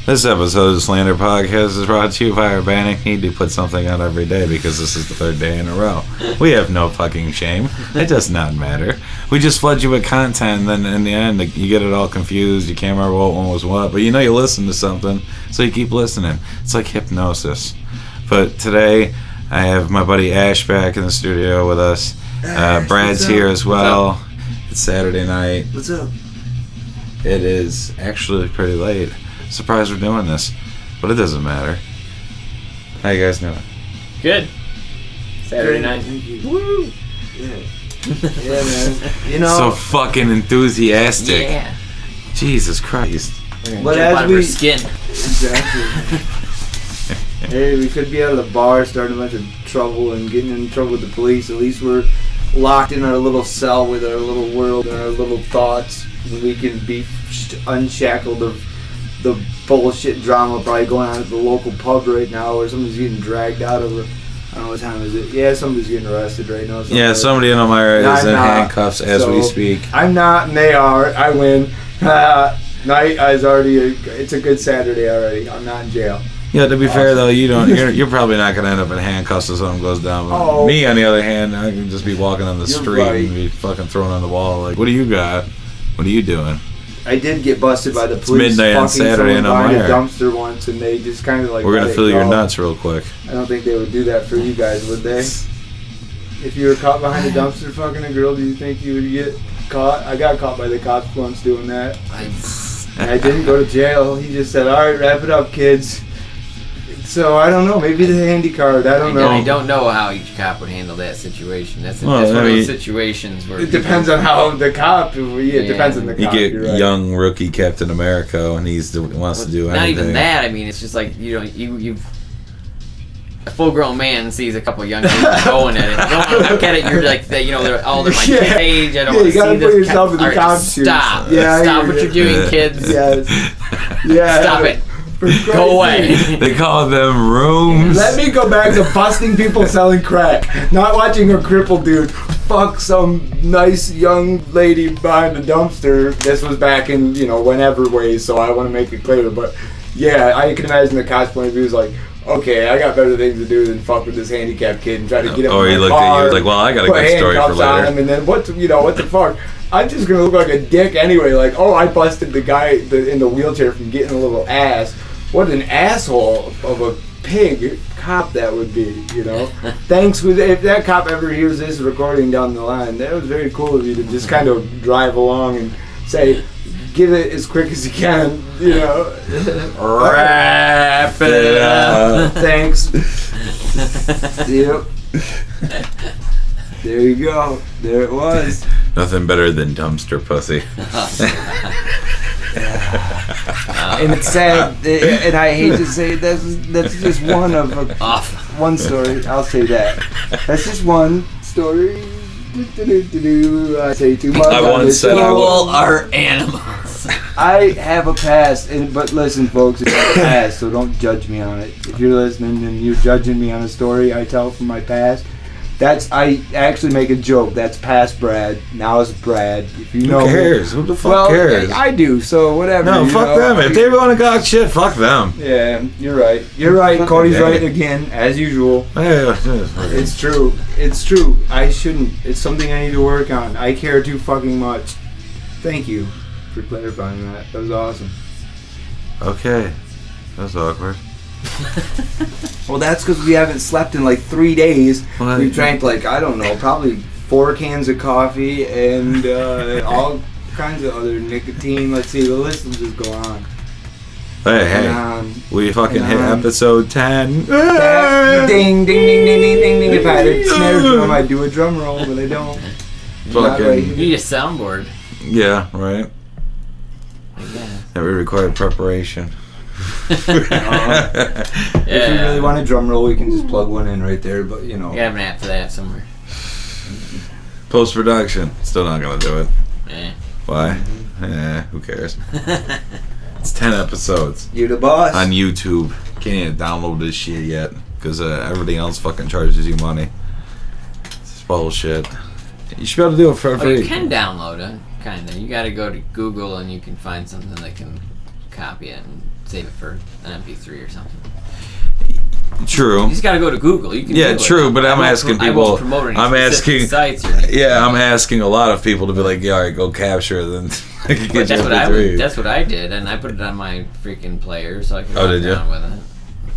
This episode of the Slander podcast is brought to you by our Bannock. Need to put something out every day because this is the third day in a row. We have no fucking shame. It does not matter. We just flood you with content, and then in the end, you get it all confused. You can't remember what one was what, but you know you listen to something, so you keep listening. It's like hypnosis. But today, I have my buddy Ash back in the studio with us. Brad's here as well. It's Saturday night. What's up? It is actually pretty late. Surprised we're doing this, but it doesn't matter. How you guys doing? Good. Saturday night. Woo! Yeah. Yeah, man. You know. So fucking enthusiastic. Yeah. Jesus Christ. But Jump as out of we her skin. Exactly. Hey, we could be out of the bar, starting a bunch of trouble and getting in trouble with the police. At least we're locked in our little cell with our little world and our little thoughts. We can be unshackled of the bullshit drama probably going on at the local pub right now, where somebody's getting dragged out of it. I don't know what time is it. Yeah, somebody's getting arrested right now. Yeah, somebody in Elmira is in handcuffs as we speak. I'm not, and they are. I win. Night is already. It's a good Saturday already. I'm not in jail. Yeah, to be fair though, you're probably not gonna end up in handcuffs if something goes down. But me, on the other hand, I can just be walking on the street and be fucking thrown on the wall. Like, what do you got? What are you doing? I did get busted by the police. It's midnight on Saturday and I'm a dumpster once, and they just kind of like. We're gonna fill your nuts real quick. I don't think they would do that for you guys, would they? If you were caught behind a dumpster fucking a girl, do you think you would get caught? I got caught by the cops once doing that. And I didn't go to jail. He just said, "All right, wrap it up, kids." So I don't know. Maybe the handy card. I don't know. I don't know how each cop would handle that situation. That's one of those situations where it depends on how the cop. It depends on the cop. You get young rookie Captain America, and wants to do anything. Not even that. I mean, it's just like you. A full-grown man sees a couple of young kids going at it. You don't want to look at it. You're like, they're my kid age. I don't want to see this. You gotta put yourself in the cop's shoes. Stop. Yeah, stop what you're doing, kids. Yeah. Stop it. Go away. They call them rooms. Let me go back to busting people selling crack. Not watching a crippled dude fuck some nice young lady behind a dumpster. This was back in, whenever ways, so I want to make it clear. But yeah, I can imagine the cop's point of view is like, okay, I got better things to do than fuck with this handicapped kid and try to get him. Or he looked at you and was like, well, I got a good story for later. On him, and then what the fuck? I'm just gonna look like a dick anyway. Like, oh, I busted the guy in the wheelchair from getting a little ass. What an asshole of a pig cop that would be, Thanks. If that cop ever hears this recording down the line, that was very cool of you to just kind of drive along and say, get it as quick as you can, Wrap it up. Thanks. Yep. There you go. There it was. Nothing better than dumpster pussy. And it's sad, and I hate to say it, that's just one story. I'll say that. That's just one story. I say too much. I once said people are animals. I have a past, but listen, folks, it's a past, so don't judge me on it. If you're listening and you're judging me on a story I tell from my past, I actually make a joke. That's past Brad. Now it's Brad. If you know who cares? Who the fuck well, cares? I do. So whatever. No, fuck them. If they want to talk shit, fuck them. Yeah, you're right. You're right. Cody's right again, as usual. It's true. It's true. I shouldn't. It's something I need to work on. I care too fucking much. Thank you for clarifying that. That was awesome. Okay, that's awkward. Well, that's because we haven't slept in like 3 days. Well, we drank probably 4 cans of coffee and all kinds of other nicotine. Let's see, the list will just go on. Hey, we fucking hit episode 10. Ding, ding, ding, ding, ding, ding, ding. If I had a snare drum, I'd do a drum roll, but I don't. You need a soundboard. Yeah, right. Yeah. That would require preparation. If you really want a drum roll, we can just plug one in right there. But You have an app for that somewhere. Post-production. Still not gonna do it. Why? Mm-hmm. Who cares? It's 10 episodes. You're the boss. On YouTube. Can't even download this shit yet. Because everything else fucking charges you money. It's bullshit. You should be able to do it for free. You can download it, kind of. You gotta go to Google and you can find something that can copy it and save it for an MP3 or something. True. You just gotta go to Google. You can Google true, it. but I'm asking people. I won't promote any specific sites or anything. Yeah, I'm asking a lot of people to be like, yeah, all right, go capture it, then I can get that's what I did, and I put it on my freaking player so I could did you? down with it.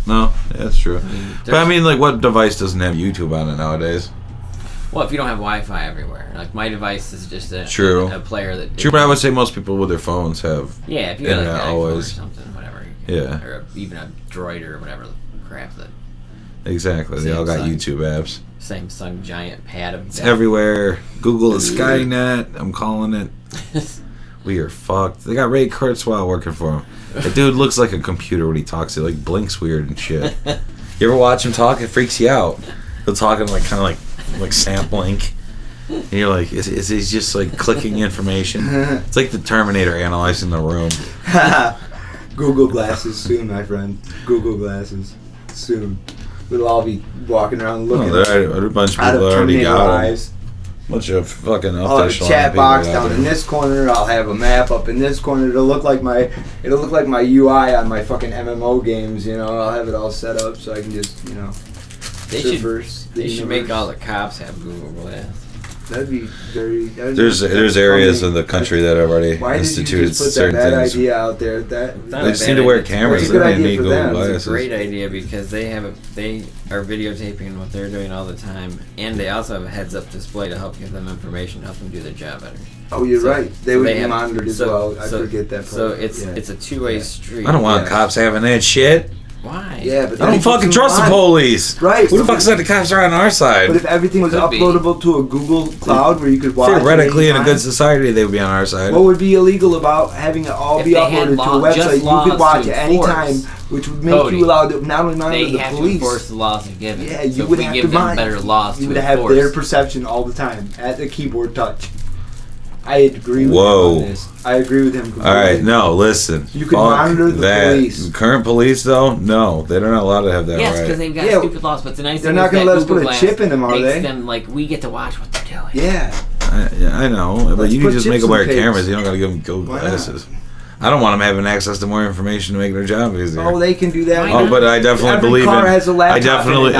No, yeah, that's true. But I mean, like, what device doesn't have YouTube on it nowadays? Well, if you don't have Wi-Fi everywhere, like my device is just a player that. True, but I would say most people with their phones have. Yeah, if you got like an always iPhone or something, whatever. Yeah. Or even a Droid or whatever the crap that. Exactly, they all got YouTube apps. Samsung giant pad of. It's everywhere. Google is Skynet. I'm calling it. We are fucked. They got Ray Kurzweil working for him. That dude looks like a computer when he talks. He like blinks weird and shit. You ever watch him talk? It freaks you out. He'll talk in like kind of like Sam Blink. And you're like, is he just like clicking information? It's like the Terminator analyzing the room. Google glasses soon, my friend. Google glasses soon. We'll all be walking around looking. A bunch of people already got them. Bunch of fucking I'll have a chat box down in this corner. I'll have a map up in this corner. It'll look like my UI on my fucking MMO games. You know, I'll have it all set up so I can just They should make all the cops have Google Glass. That'd be very. There's areas of the country that have already instituted certain things. Why did you just put that bad idea out there? They just need to wear cameras. It's a good idea for them. It's a great idea because they are videotaping what they're doing all the time, and they also have a heads-up display to help give them information, help them do their job better. Oh, you're right. They would be monitored as well. I forget that part. So it's a two-way street. I don't want cops having that shit. Why? Yeah, but I don't fucking trust the police. Right. Who the fuck said the cops are on our side? But if everything was uploadable to a Google Cloud where you could watch theoretically in a good society, they would be on our side. What would be illegal about having it all be uploaded to a website you could watch at any time, which would make you allowed to not only monitor the police. They have to enforce the laws they're given. Yeah, you would have to them better laws to enforce. You would have their perception all the time at the keyboard touch. I agree with him on this. I agree with him completely. All right, no, listen. You can monitor the police. Current police, though, no, they're not allowed to have that right. Yes, because they've got stupid laws, but the nice thing is they're not going to let us put a chip in them, are they? Them, like, we get to watch what they're doing. Yeah. I know, but you can just make them wear cameras. You don't got to give them Google glasses. I don't want them having access to more information to make their job easier. Oh, they can do that. Oh, but I definitely believe in. I definitely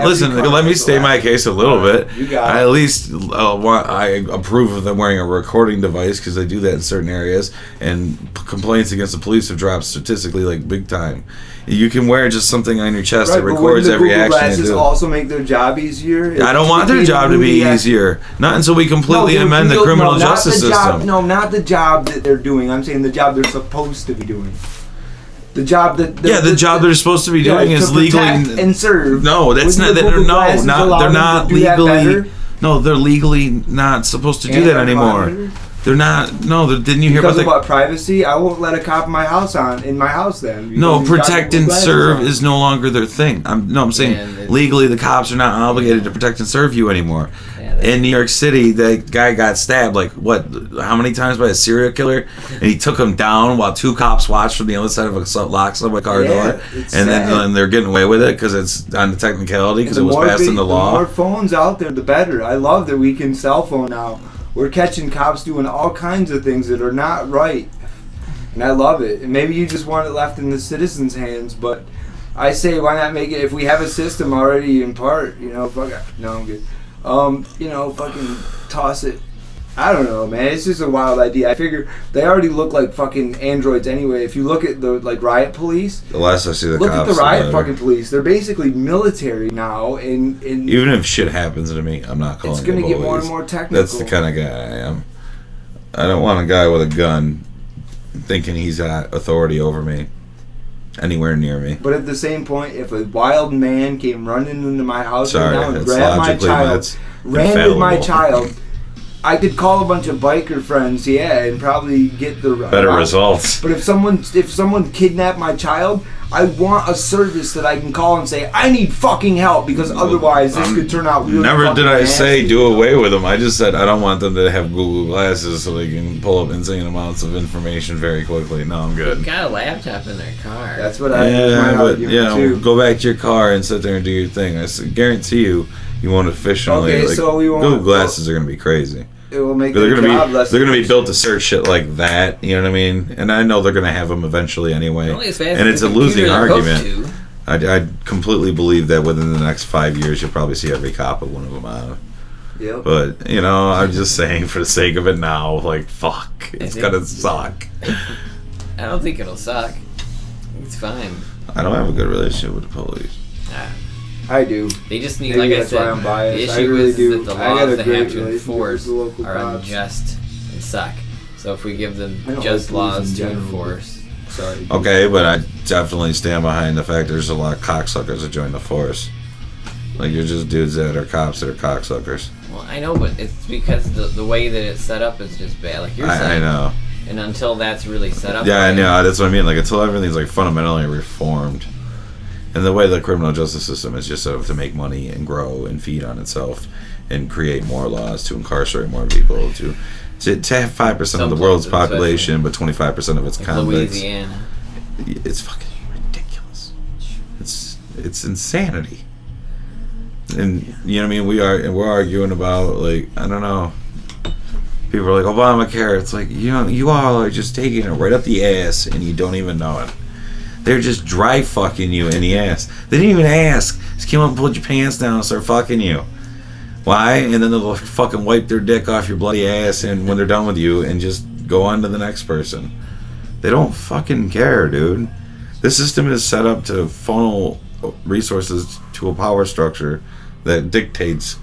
listen. Let me state my case a little bit. I at least I approve of them wearing a recording device because they do that in certain areas, and complaints against the police have dropped statistically like big time. You can wear just something on your chest that records every action you do. Glasses also make their job easier. I don't want their job to be easier. Not until we completely amend the criminal justice system. No, not the job that they're doing. I'm saying the job they're supposed to be doing. The job that the job they're supposed to be doing is legally and serve. No, that's not. They're not legally. No, they're legally not supposed to do that anymore. They're not. No, didn't you hear about privacy? I won't let a cop in my house then. No, protect and serve is no longer their thing. I'm saying legally the cops are not obligated to protect and serve you anymore. In New York City, the guy got stabbed how many times by a serial killer, and he took him down while two cops watched from the other side of a locked subway car door, and then they're getting away with it because it's on the technicality because it was passed into law. The more phones out there, the better. I love that we can cell phone now. We're catching cops doing all kinds of things that are not right, and I love it. And maybe you just want it left in the citizens' hands, but I say why not make it? If we have a system already in part, fuck it. No, I'm good. Fucking toss it. I don't know, man. It's just a wild idea. I figure they already look like fucking androids anyway. If you look at the riot police, the last I see the look cops, at the riot fucking police. They're basically military now, and even if shit happens to me, I'm not calling. It's going to get more and more technical. That's the kind of guy I am. I don't want a guy with a gun thinking he's got authority over me anywhere near me. But at the same point, if a wild man came running into my house right now and grabbed my child, ran with my child, I could call a bunch of biker friends, and probably get the better results. But if someone kidnapped my child, I want a service that I can call and say, I need fucking help, because otherwise this could turn out really Never did I nasty. say do away with them. I just said I don't want them to have Google glasses so they can pull up insane amounts of information very quickly. No, I'm good. They've got a laptop in their car. That's what I too. Go back to your car and sit there and do your thing. I guarantee you won't efficiently. Okay, so we won't. Google glasses are going to be crazy. it will make They're their job less. They're gonna be built to search shit like that. You know what I mean? And I know they're gonna have them eventually anyway. And it's a losing argument. I completely believe that within the next 5 years, you'll probably see every cop with one of them on. Yep. But, you know, I'm just saying for the sake of it now, like, fuck. It's gonna suck. I don't think it'll suck. It's fine. I don't have a good relationship with the police. I do. They just need, Maybe like I that's said, why I'm biased. the I issue really is do. that the I got a laws they great have to relationship enforce with the local are cops. unjust and suck. So if we give them I don't just like police laws in to general, enforce... Sorry. Okay, but I definitely stand behind the fact there's a lot of cocksuckers that join the force. Like, you're just dudes that are cops that are cocksuckers. Well, I know, but it's because the way that it's set up is just bad. Like you're saying. I know. And until that's really set up... Yeah, I know. That's what I mean. Like, until everything's, like, fundamentally reformed. And the way the criminal justice system is just set up to make money and grow and feed on itself and create more laws to incarcerate more people, to have 5% of the world's population, but 25% of its convicts. Louisiana. It's fucking ridiculous. It's insanity. And, you know what I mean? We're arguing about, like, I don't know. People are like, Obamacare. It's like, you know, you all are just taking it right up the ass and you don't even know it. They're just dry fucking you in the ass. They didn't even ask. Just came up and pulled your pants down and start fucking you. Why? And then they'll fucking wipe their dick off your bloody ass and when they're done with you and just go on to the next person. They don't fucking care, dude. This system is set up to funnel resources to a power structure that dictates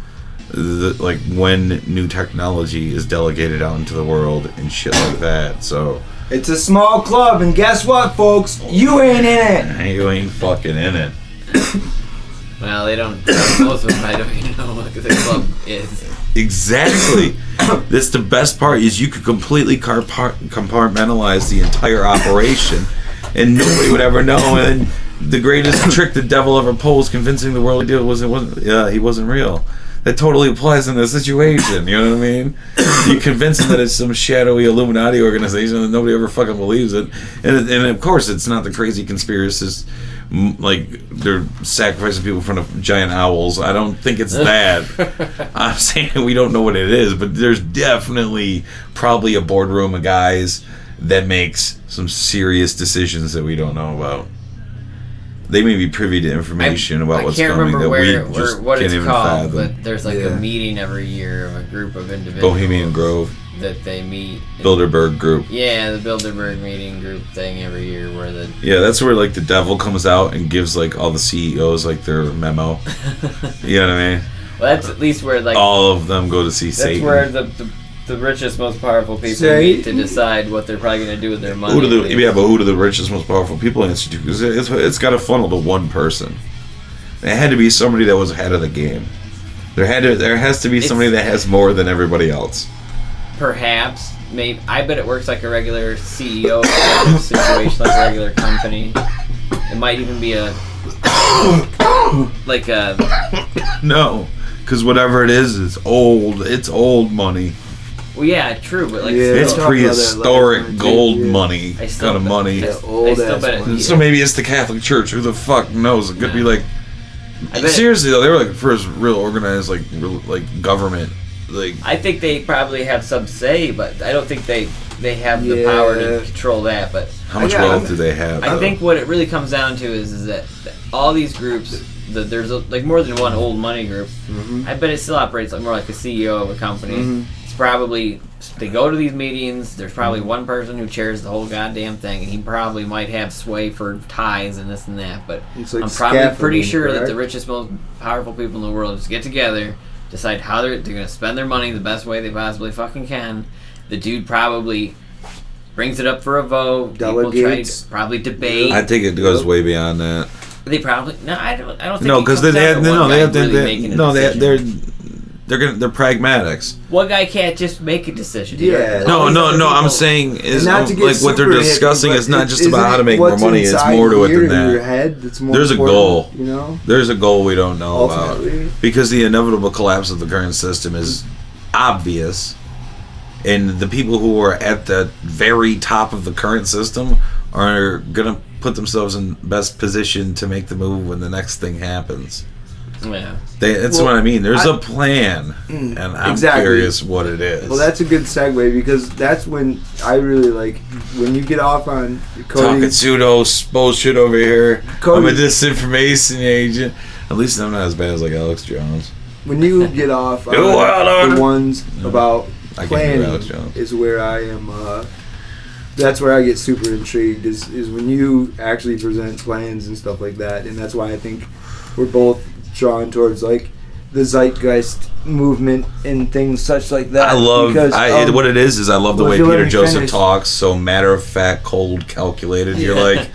like when new technology is delegated out into the world and shit like that. So it's a small club, and guess what, folks? You ain't in it. You ain't fucking in it. Well, they don't. Most of them, I don't even know what the club is. Exactly. That's the best part is you could completely compartmentalize the entire operation, and nobody would ever know. And the greatest trick the devil ever pulled was convincing the world he wasn't real. That totally applies in this situation. You know what I mean? You convince them that it's some shadowy Illuminati organization and nobody ever fucking believes it. And of course, it's not the crazy conspiracists like they're sacrificing people in front of giant owls. I don't think it's that. I'm saying we don't know what it is, but there's definitely probably a boardroom of guys that makes some serious decisions that we don't know about. They may be privy to information about what's coming that we just what can't it's even called, fathom. but there's like a meeting every year of a group of individuals. Bohemian Grove. That they meet. Bilderberg Group. Yeah, the Bilderberg meeting group thing every year where the... Yeah, that's where like the devil comes out and gives like all the CEOs like their memo. You know what I mean? Well, that's at least where like... all of them go to see Satan. That's where the richest, most powerful people meet to decide what they're probably going to do with their money. But who do the richest, most powerful people answer to? Because it's got to funnel to one person. It had to be somebody that was ahead of the game. There has to be somebody that has more than everybody else. Perhaps. Maybe. I bet it works like a regular CEO situation, like a regular company. It might even be No, because whatever it is, it's old. It's old money. Well, yeah, true, but like it's prehistoric gold money kind of money. So maybe it's the Catholic Church. Who the fuck knows? It could be like. Seriously though, they were like the first real organized like government. Like I think they probably have some say, but I don't think they have the power to control that. But how much wealth do they have? I think what it really comes down to is that all these groups, there's like more than one old money group. Mm-hmm. I bet it still operates like more like the CEO of a company. Mm-hmm. It's probably they go to these meetings. There's probably one person who chairs the whole goddamn thing, and he probably might have sway for ties and this and that. But like I'm probably pretty sure that the richest, most powerful people in the world just get together. Decide how they're going to spend their money the best way they possibly fucking can. The dude probably brings it up for a vote. Delegates. People probably debate. I think it goes way beyond that. They probably I don't think no, because they're pragmatics. One guy can't just make a decision. Yeah. No. I'm saying is like what they're discussing is not just about how to make more money. It's more to it than that. There's a goal. You know. There's a goal we don't know about because the inevitable collapse of the current system is obvious, and the people who are at the very top of the current system are gonna put themselves in best position to make the move when the next thing happens. Yeah. That's what I mean. There's a plan, and I'm curious what it is. Well, that's a good segue because that's when I really like when you get off on Cody. Talking pseudo bullshit over here. Cody, I'm a disinformation agent. At least I'm not as bad as like Alex Jones. When you get off on the ones about planning is where I am. That's where I get super intrigued is when you actually present plans and stuff like that, and that's why I think we're both drawn towards like the zeitgeist movement and things such like that. I love what it is I love the way Peter Joseph talks, so matter of fact, cold, calculated. You're like,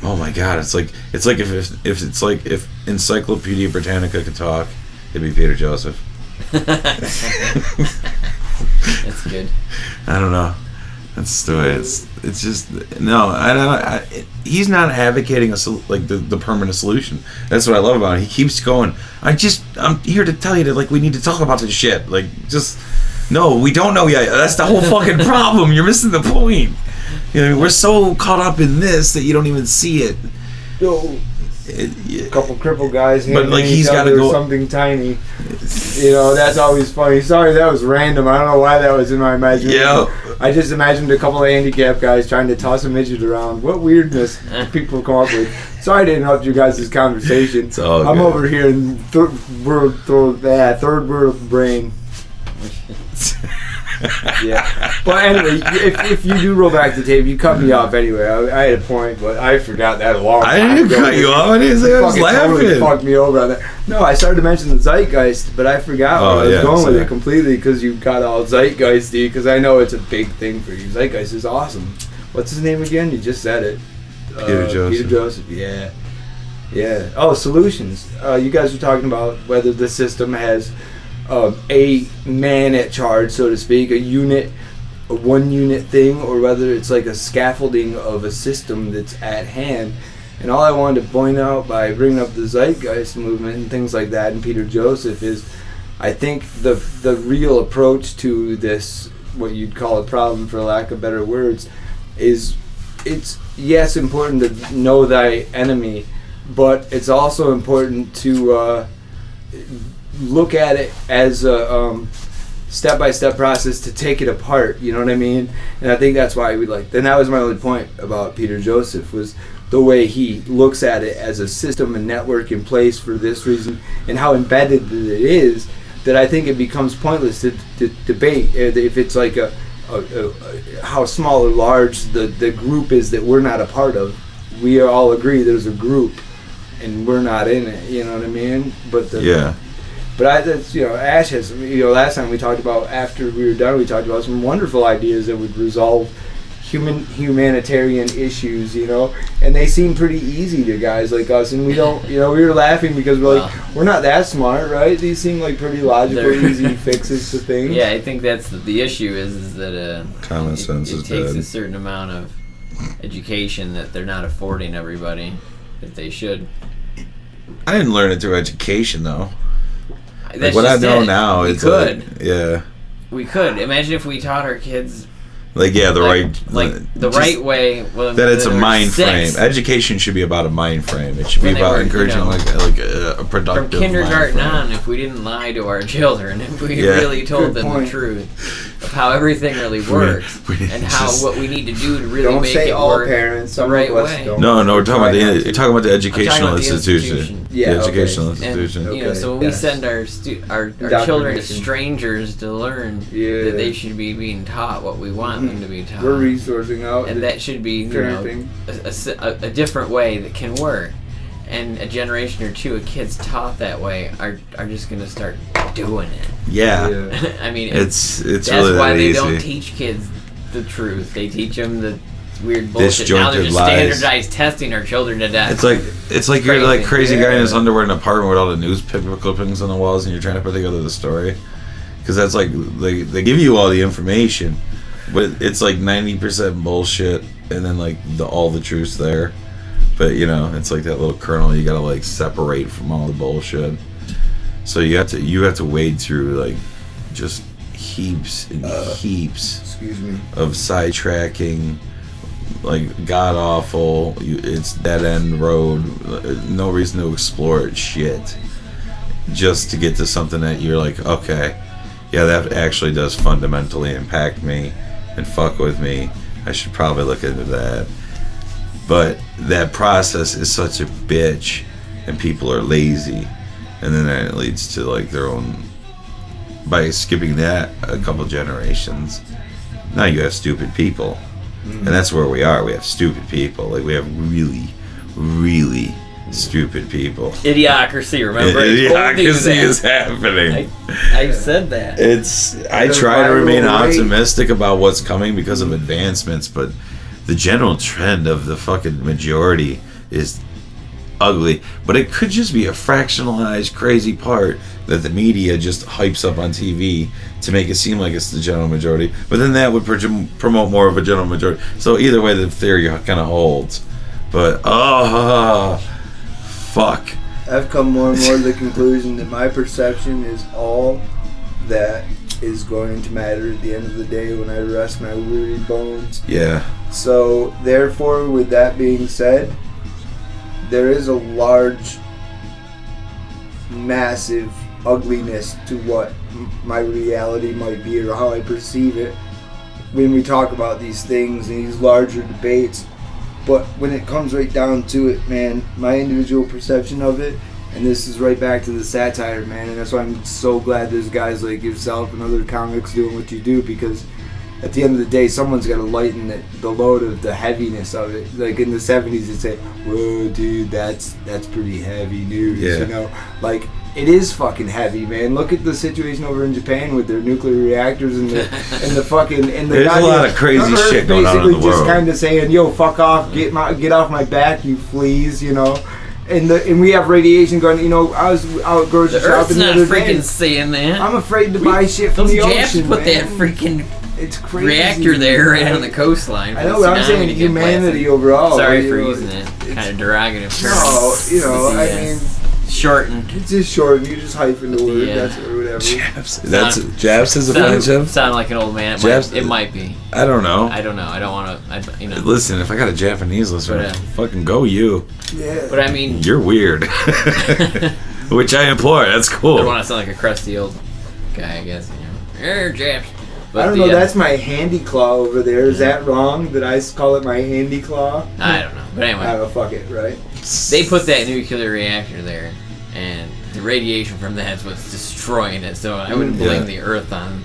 oh my god, it's like if Encyclopedia Britannica could talk, it'd be Peter Joseph. That's good. I don't know. That's the way it's just no. He's not advocating the permanent solution. That's what I love about him. He keeps going. I'm here to tell you that we need to talk about this shit. No, we don't know yet. That's the whole fucking problem. You're missing the point. We're so caught up in this that you don't even see it. A couple crippled guys, but he's got to go something tiny. That's always funny. Sorry, that was random. I don't know why that was in my imagination. Yeah. I just imagined a couple of handicapped guys trying to toss a midget around. What weirdness people come up with. Sorry to interrupt you guys' conversation. I'm over here in third world brain. Yeah. But anyway, if you do roll back the tape, you cut me off anyway. I had a point, but I forgot that a long time ago. I didn't cut you off. I didn't say I was laughing. Totally fucked me over on that. No, I started to mention the zeitgeist, but I forgot where I was going with it completely because you got all zeitgeisty because I know it's a big thing for you. Zeitgeist is awesome. What's his name again? You just said it. Peter Joseph. Peter Joseph, yeah. Yeah. Oh, solutions. You guys were talking about whether the system has a man at charge, so to speak, a one unit thing, or whether it's like a scaffolding of a system that's at hand. And all I wanted to point out by bringing up the zeitgeist movement and things like that and Peter Joseph is I think the real approach to this, what you'd call a problem for lack of better words, is it's important to know thy enemy, but it's also important to look at it as a step-by-step process to take it apart, you know what I mean? And I think that's why and that was my only point about Peter Joseph, was the way he looks at it as a system and network in place for this reason, and how embedded it is, that I think it becomes pointless to debate if it's like how small or large the group is that we're not a part of. We all agree there's a group, and we're not in it, you know what I mean? But Ash has, last time we talked about, after we were done, we talked about some wonderful ideas that would resolve humanitarian issues, and they seem pretty easy to guys like us, and we don't, we were laughing because we're not that smart, right? These seem like pretty logical, easy fixes to things. Yeah, I think that's the issue is that common sense it takes a certain amount of education that they're not affording everybody that they should. I didn't learn it through education though. What I know now is we could imagine if we taught our kids the right way. That it's a mind frame. Education should be about a mind frame. It should be about encouraging a productive. From kindergarten on, if we didn't lie to our children, if we really told them the truth of how everything really works and what we need to do to really make it work the right way. No, we're talking about the educational institution. Yeah, the educational institution. And, so when we send our children to strangers to learn that they should be being taught what we want them to be taught. We're resourcing out, and that should be a different way that can work. And a generation or two of kids taught that way are just going to start doing it. Yeah. I mean, it's that's really why they easy. don't teach kids the truth. They teach them the weird bullshit. Now they're just standardized testing our children to death. It's like you're like crazy guy in his underwear in an apartment with all the newspaper clippings on the walls, and you're trying to put together the story. Because that's they give you all the information, but it's 90% bullshit, and then all the truth's there. But it's like that little kernel you gotta separate from all the bullshit. So you have to wade through just heaps and heaps of sidetracking, god awful. It's dead end road. No reason to explore it. Shit. just to get to something that you're like, okay, yeah, that actually does fundamentally impact me and fuck with me. I should probably look into that. But that process is such a bitch, and people are lazy, and then it leads to like their own. By skipping that a couple generations, now you have stupid people, and that's where we are. We have stupid people. Like we have really, really stupid people. Idiocracy, remember? Idiocracy is happening. I said that. I try to remain optimistic about what's coming because of advancements, but the general trend of the fucking majority is ugly. But it could just be a fractionalized crazy part that the media just hypes up on TV to make it seem like it's the general majority. But then that would promote more of a general majority. So either way, the theory kind of holds. But fuck. I've come more and more to the conclusion that my perception is all that is going to matter at the end of the day when I rest my weary bones. Yeah. So, therefore, with that being said, there is a large, massive ugliness to what my reality might be or how I perceive it when we talk about these things and these larger debates. But when it comes right down to it, man, my individual perception of it, and this is right back to the satire, man, and that's why I'm so glad there's guys like yourself and other comics doing what you do, because at the end of the day, someone's got to lighten the load of the heaviness of it. Like in the 70s, they'd say, whoa, dude, that's pretty heavy news, you know? Like, it is fucking heavy, man. Look at the situation over in Japan with their nuclear reactors and the fucking... And the There's a lot of crazy shit going on in the world. Basically just kind of saying, yo, fuck off, get off my back, you fleas, you know? And we have radiation going. You know, I was out grocery shopping the other day. The Earth's not freaking saying that. I'm afraid to buy shit from the ocean, put man. that freaking it's crazy, reactor there right on the coastline. I know, but I'm saying humanity overall. Sorry for using that kind of derogative term. No, you know, I mean, shortened. It's just shortened. You just hyphen the word. That's or whatever. Jabs is a friendship. Sound like an old man. It might be. I don't know. I don't want to. You know. Listen, if I got a Japanese listener, fucking go you. Yeah. But I mean, you're weird. Which I implore. That's cool. I don't want to sound like a crusty old guy. I guess you know. Japs. But I don't know. That's my handy claw over there. Is that wrong? That I call it my handy claw? I don't know. But anyway. I don't know. Fuck it. Right. They put that nuclear reactor there, and the radiation from that was destroying it. So I wouldn't blame the Earth on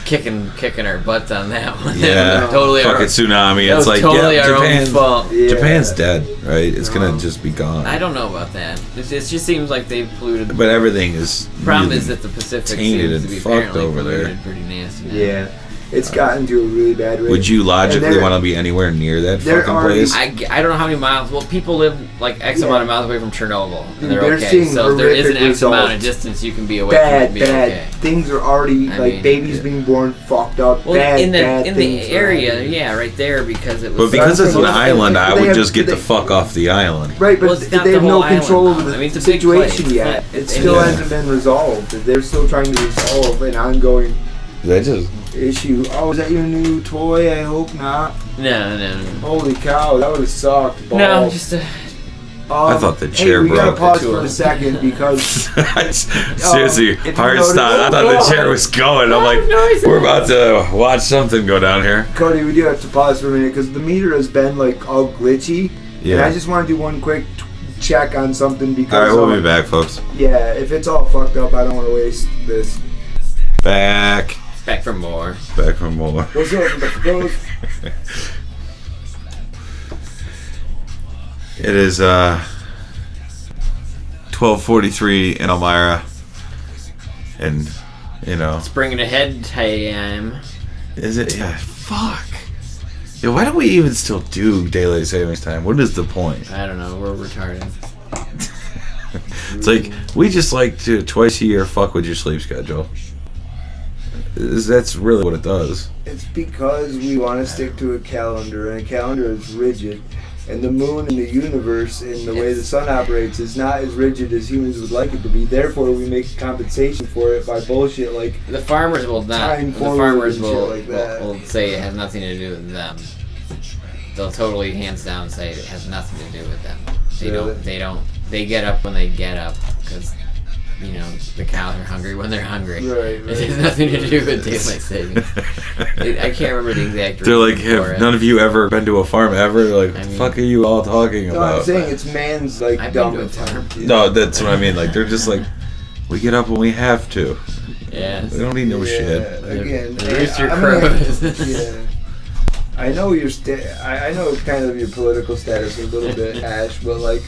kicking our butts on that one. Yeah, totally. Fucking tsunami. It's like totally our own fault. Japan's dead, right? It's gonna just be gone. I don't know about that. It just seems like they've polluted. But everything is. The problem is that the Pacific seems to be fucked over there. Pretty nasty now. Yeah. It's gotten to a really bad rate. Would you logically want to be anywhere near that fucking place? I don't know how many miles. Well, people live like X amount of miles away from Chernobyl, and they're okay. Seeing so if there is an X results. amount of distance you can be away from it, be okay. Things are already babies being born fucked up. Well, in the area, right there, because it was. But because it's an island, I would just get the fuck off the island. Right, but they have no control over the situation yet. It still hasn't been resolved. They're still trying to resolve an ongoing. Issue. Oh, is that your new toy? I hope not. No. Holy cow, that would have sucked. Balls. No, just I thought the chair broke. We gotta pause for a second because seriously, hard stop. I thought the chair was going. I'm like, we're about to watch something go down here. Cody, we do have to pause for a minute because the meter has been like all glitchy. Yeah. And I just want to do one quick check on something because. All right, we'll be back, folks. Yeah, if it's all fucked up, I don't want to waste this. Back for more. What's up, bros? It is 12:43 in Elmira, and you know it's bringing ahead time. Is it? Yeah. Fuck. Yeah, why do we even still do daylight savings time? What is the point? I don't know. We're retarded. It's like we just like to twice a year fuck with your sleep schedule. That's really what it does. It's because we want to stick to a calendar, and a calendar is rigid. And the moon and the universe and the way the sun operates is not as rigid as humans would like it to be. Therefore, we make compensation for it by bullshit like the farmers will not. The farmers will say it has nothing to do with them. They'll totally hands down say it has nothing to do with them. They don't. They get up when they get up because the cows are hungry when they're hungry. Right. It has nothing to do with daylight savings. I can't remember the exact reason. They're like, for have it. none of you ever been to a farm ever? Like, what the fuck are you all talking No, about? I'm saying it's man's like I've dumb been to a farm. attempt. No, that's what I mean. Like, they're just like, we get up when we have to. Yeah. We don't need no shit. Again, The rooster I mean, crows. yeah. I know I know kind of your political status a little bit, Ash, but like,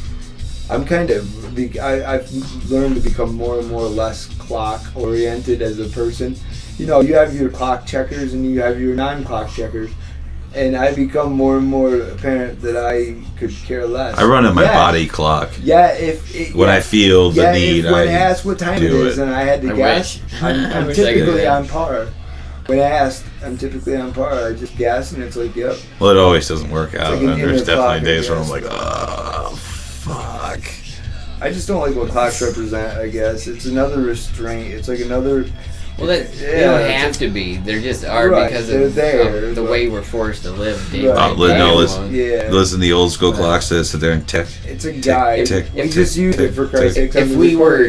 I'm kind of I've learned to become more and more less clock oriented as a person. You have your clock checkers and you have your non-clock checkers, and I become more and more apparent that I could care less. I run in my body clock. Yeah, when I feel the need, when asked what time it is and I had to guess, I'm typically on par. When asked, I'm typically on par. I just guess, and it's like, yep. Well, it always doesn't work out. like an And there's inner clock, definitely days I where I'm guess. like, oh, fuck. I just don't like what clocks represent, I guess. It's another restraint. It's like another... Well, they don't have to be. They just are because of the way we're forced to live day by day. Listen to the old school clocks that sit there and tick. It's a guide. We just use it for Christ's sake. If we were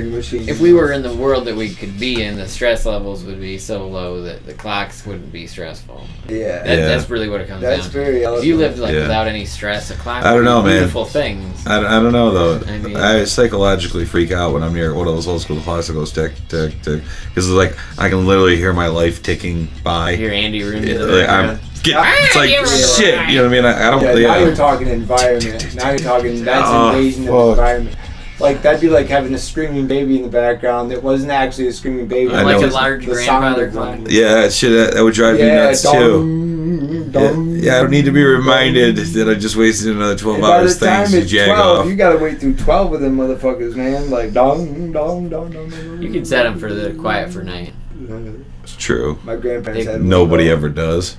in the world that we could be in, the stress levels would be so low that the clocks wouldn't be stressful. Yeah. That's really what it comes down to. Very eloquent. If you lived without any stress, a clock I don't know, would be man. beautiful things. I don't know, though. I mean, I psychologically freak out when I'm near one of those old school clocks that goes tick, tick, tick. Because it's like, I can literally hear my life ticking by. Hear Andy Rooney. It's like, shit, you know what I mean? I don't... Now you're talking environment. Now you're talking, that's invasion of the environment. Like, that'd be like having a screaming baby in the background that wasn't actually a screaming baby. Like a large grandfather clock. Yeah, shit, that would drive me nuts, too. Yeah, I don't need to be reminded that I just wasted another 12 hours things to jag 12, off. you gotta wait through 12 of them motherfuckers, man. Like, dong, dong, dong, dong, dong. You can set them for the quiet for night. It's true. My grandparents had Nobody ever does.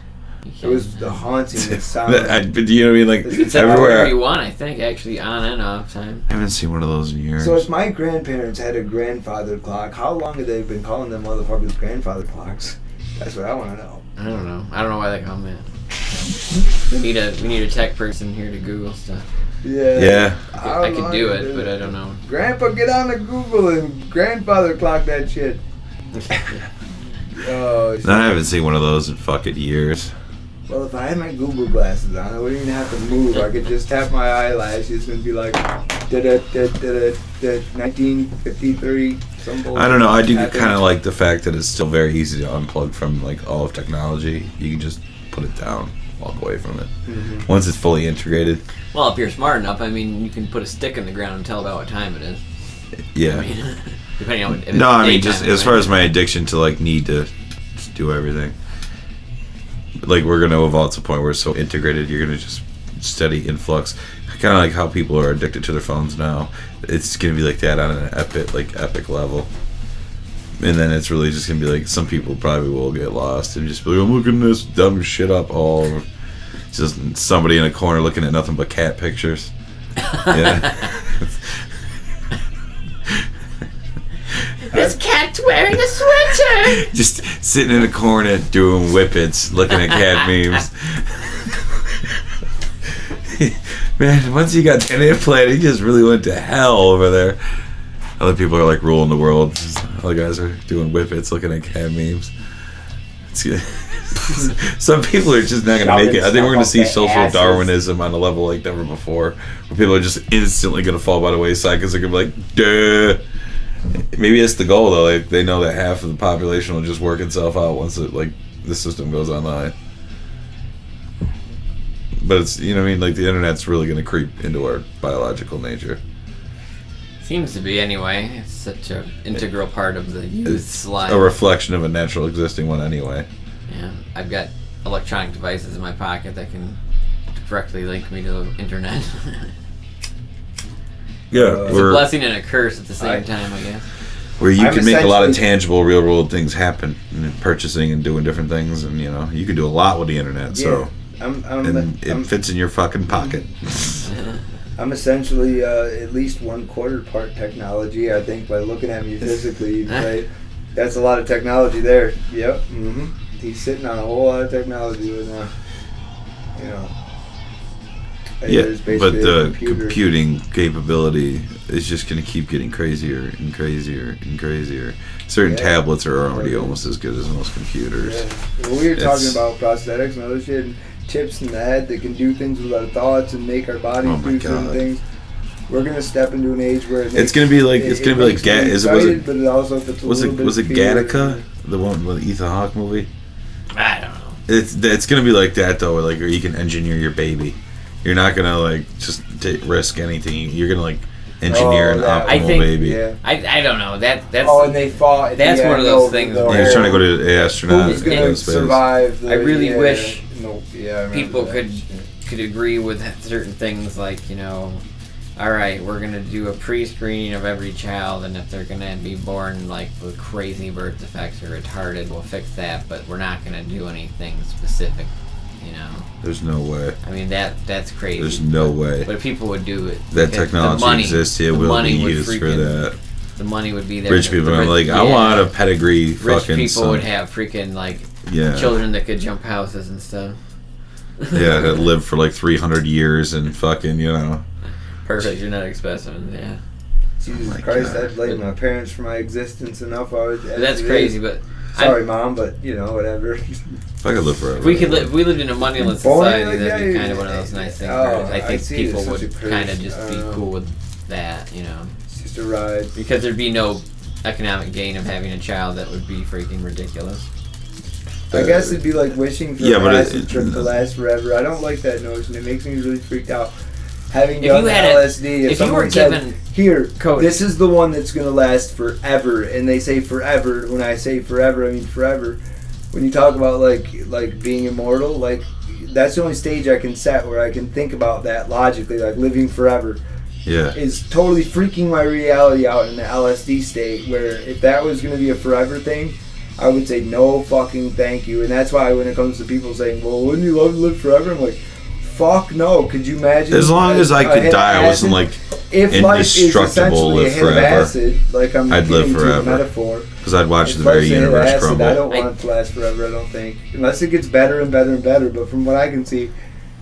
It was the haunting sound. But you know what I mean? Like, you can set whatever you want, I think, actually, on and off time. I haven't seen one of those in years. So if my grandparents had a grandfather clock, how long have they been calling them motherfuckers grandfather clocks? That's what I want to know. I don't know. I don't know why they call them that. We need a tech person here to Google stuff. Yeah. I could do it, but I don't know. Grandpa, get on the Google and grandfather clock that shit. I haven't seen one of those in fucking years. Well, if I had my Google glasses on, I wouldn't even have to move. I could just tap my eyelashes and be like, 1953. I don't know. I do kind of like the fact that it's still very easy to unplug from like all of technology. You can just put it down, walk away from it. Mm-hmm. Once it's fully integrated. Well, if you're smart enough, I mean, you can put a stick in the ground and tell about what time it is. Yeah. I mean, depending on what. No, I mean just as far as my addiction to like need to just do everything. Like we're gonna evolve to a point where it's so integrated, you're gonna just steady influx. Kind of like how people are addicted to their phones now. It's gonna be like that on an epic level. And then it's really just gonna be like some people probably will get lost and just be like, I'm looking this dumb shit up all. It's just somebody in a corner looking at nothing but cat pictures. Yeah. This cat's wearing a sweater. Just sitting in a corner doing whippets, looking at cat memes. Man, once he got that implant, he just really went to hell over there. Other people are like ruling the world. Other guys are doing whippets, looking at cat memes. It's good. Some people are just not going to make it. I think we're going to see social Darwinism on a level like never before, where people are just instantly going to fall by the wayside because they're going to be like, duh. Maybe it's the goal though. Like they know that half of the population will just work itself out once the system goes online. But it's, you know what I mean, like the internet's really going to creep into our biological nature. Seems to be anyway. It's such an integral part of the youth's life. A reflection of a natural existing one anyway. Yeah, I've got electronic devices in my pocket that can directly link me to the internet. Yeah, it's a blessing and a curse at the same time, I guess. Where you can make a lot of tangible, real world things happen, and purchasing and doing different things, and you know you can do a lot with the internet. So, it fits in your fucking pocket. I'm essentially at least 1/4 part technology. I think by looking at me physically, right? That's a lot of technology there. Yep. Mm-hmm. He's sitting on a whole lot of technology right now. You know. Yeah, It's basically but a the computer. computing capability is just going to keep getting crazier and crazier and crazier. Certain tablets are already almost as good as most computers. Yeah. Well, we were talking about prosthetics and other shit, and chips in the head that can do things with our thoughts and make our bodies do certain things. We're gonna step into an age where It's gonna be like but it also was it Gattaca, the one with the Ethan Hawke movie? I don't know. It's gonna be like that though, like where you can engineer your baby. You're not gonna like just risk anything. You're gonna like engineer an optimal baby. Yeah. I don't know that's. And they fought. That's one of those things. He's trying to go to astronaut. Who's gonna survive? I really wish I people could agree with certain things, like all right, we're going to do a pre-screening of every child, and if they're going to be born like with crazy birth defects or retarded, we'll fix that, but we're not going to do anything specific, There's no way. I mean, that's crazy. There's no way. But if people would do it. That technology exists, it will be used for that. The money would be there. Rich people are like, I want a pedigree fucking Rich people son. would have freaking, children that could jump houses and stuff. Yeah, that lived for like 300 years and fucking, Perfect genetic specimens, yeah. Jesus Christ, I'd blame my parents for my existence enough. That's crazy, but... Sorry, Mom, but, whatever. If I could live forever. If we lived in a moneyless society, that'd be kind of one of those nice things. I think people would kind of just be cool with that, It's just a ride. Because there'd be no economic gain of having a child that would be freaking ridiculous. I guess it'd be like wishing for an acid trip to last forever. I don't like that notion. It makes me really freaked out. Having done LSD, if someone said, "Here, this is the one that's going to last forever," and they say forever. When I say forever, I mean forever. When you talk about like being immortal, like that's the only stage I can set where I can think about that logically, like living forever. Yeah, is totally freaking my reality out in the LSD state. Where if that was going to be a forever thing, I would say no fucking thank you. And that's why when it comes to people saying, "Well, wouldn't you love to live forever?" I'm like, fuck no. Could you imagine? As long as I could die, I wasn't like indestructible. Live forever. Acid, like I'd live forever. Metaphor. Because I'd watch the very universe acid, crumble. I don't want it to last forever. I don't think, unless it gets better and better and better. But from what I can see, it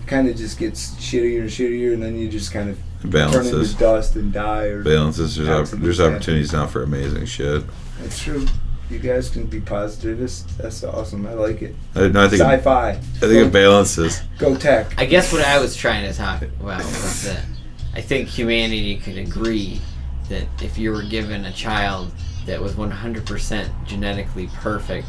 kind of just gets shittier and shittier, and then you just kind of turn into dust and die. Or balances. There's opportunities now for amazing shit. That's true. You guys can be positivists. That's awesome. I like it. I think sci-fi. I think it balances. Go tech. I guess what I was trying to talk about was that I think humanity could agree that if you were given a child that was 100% genetically perfect,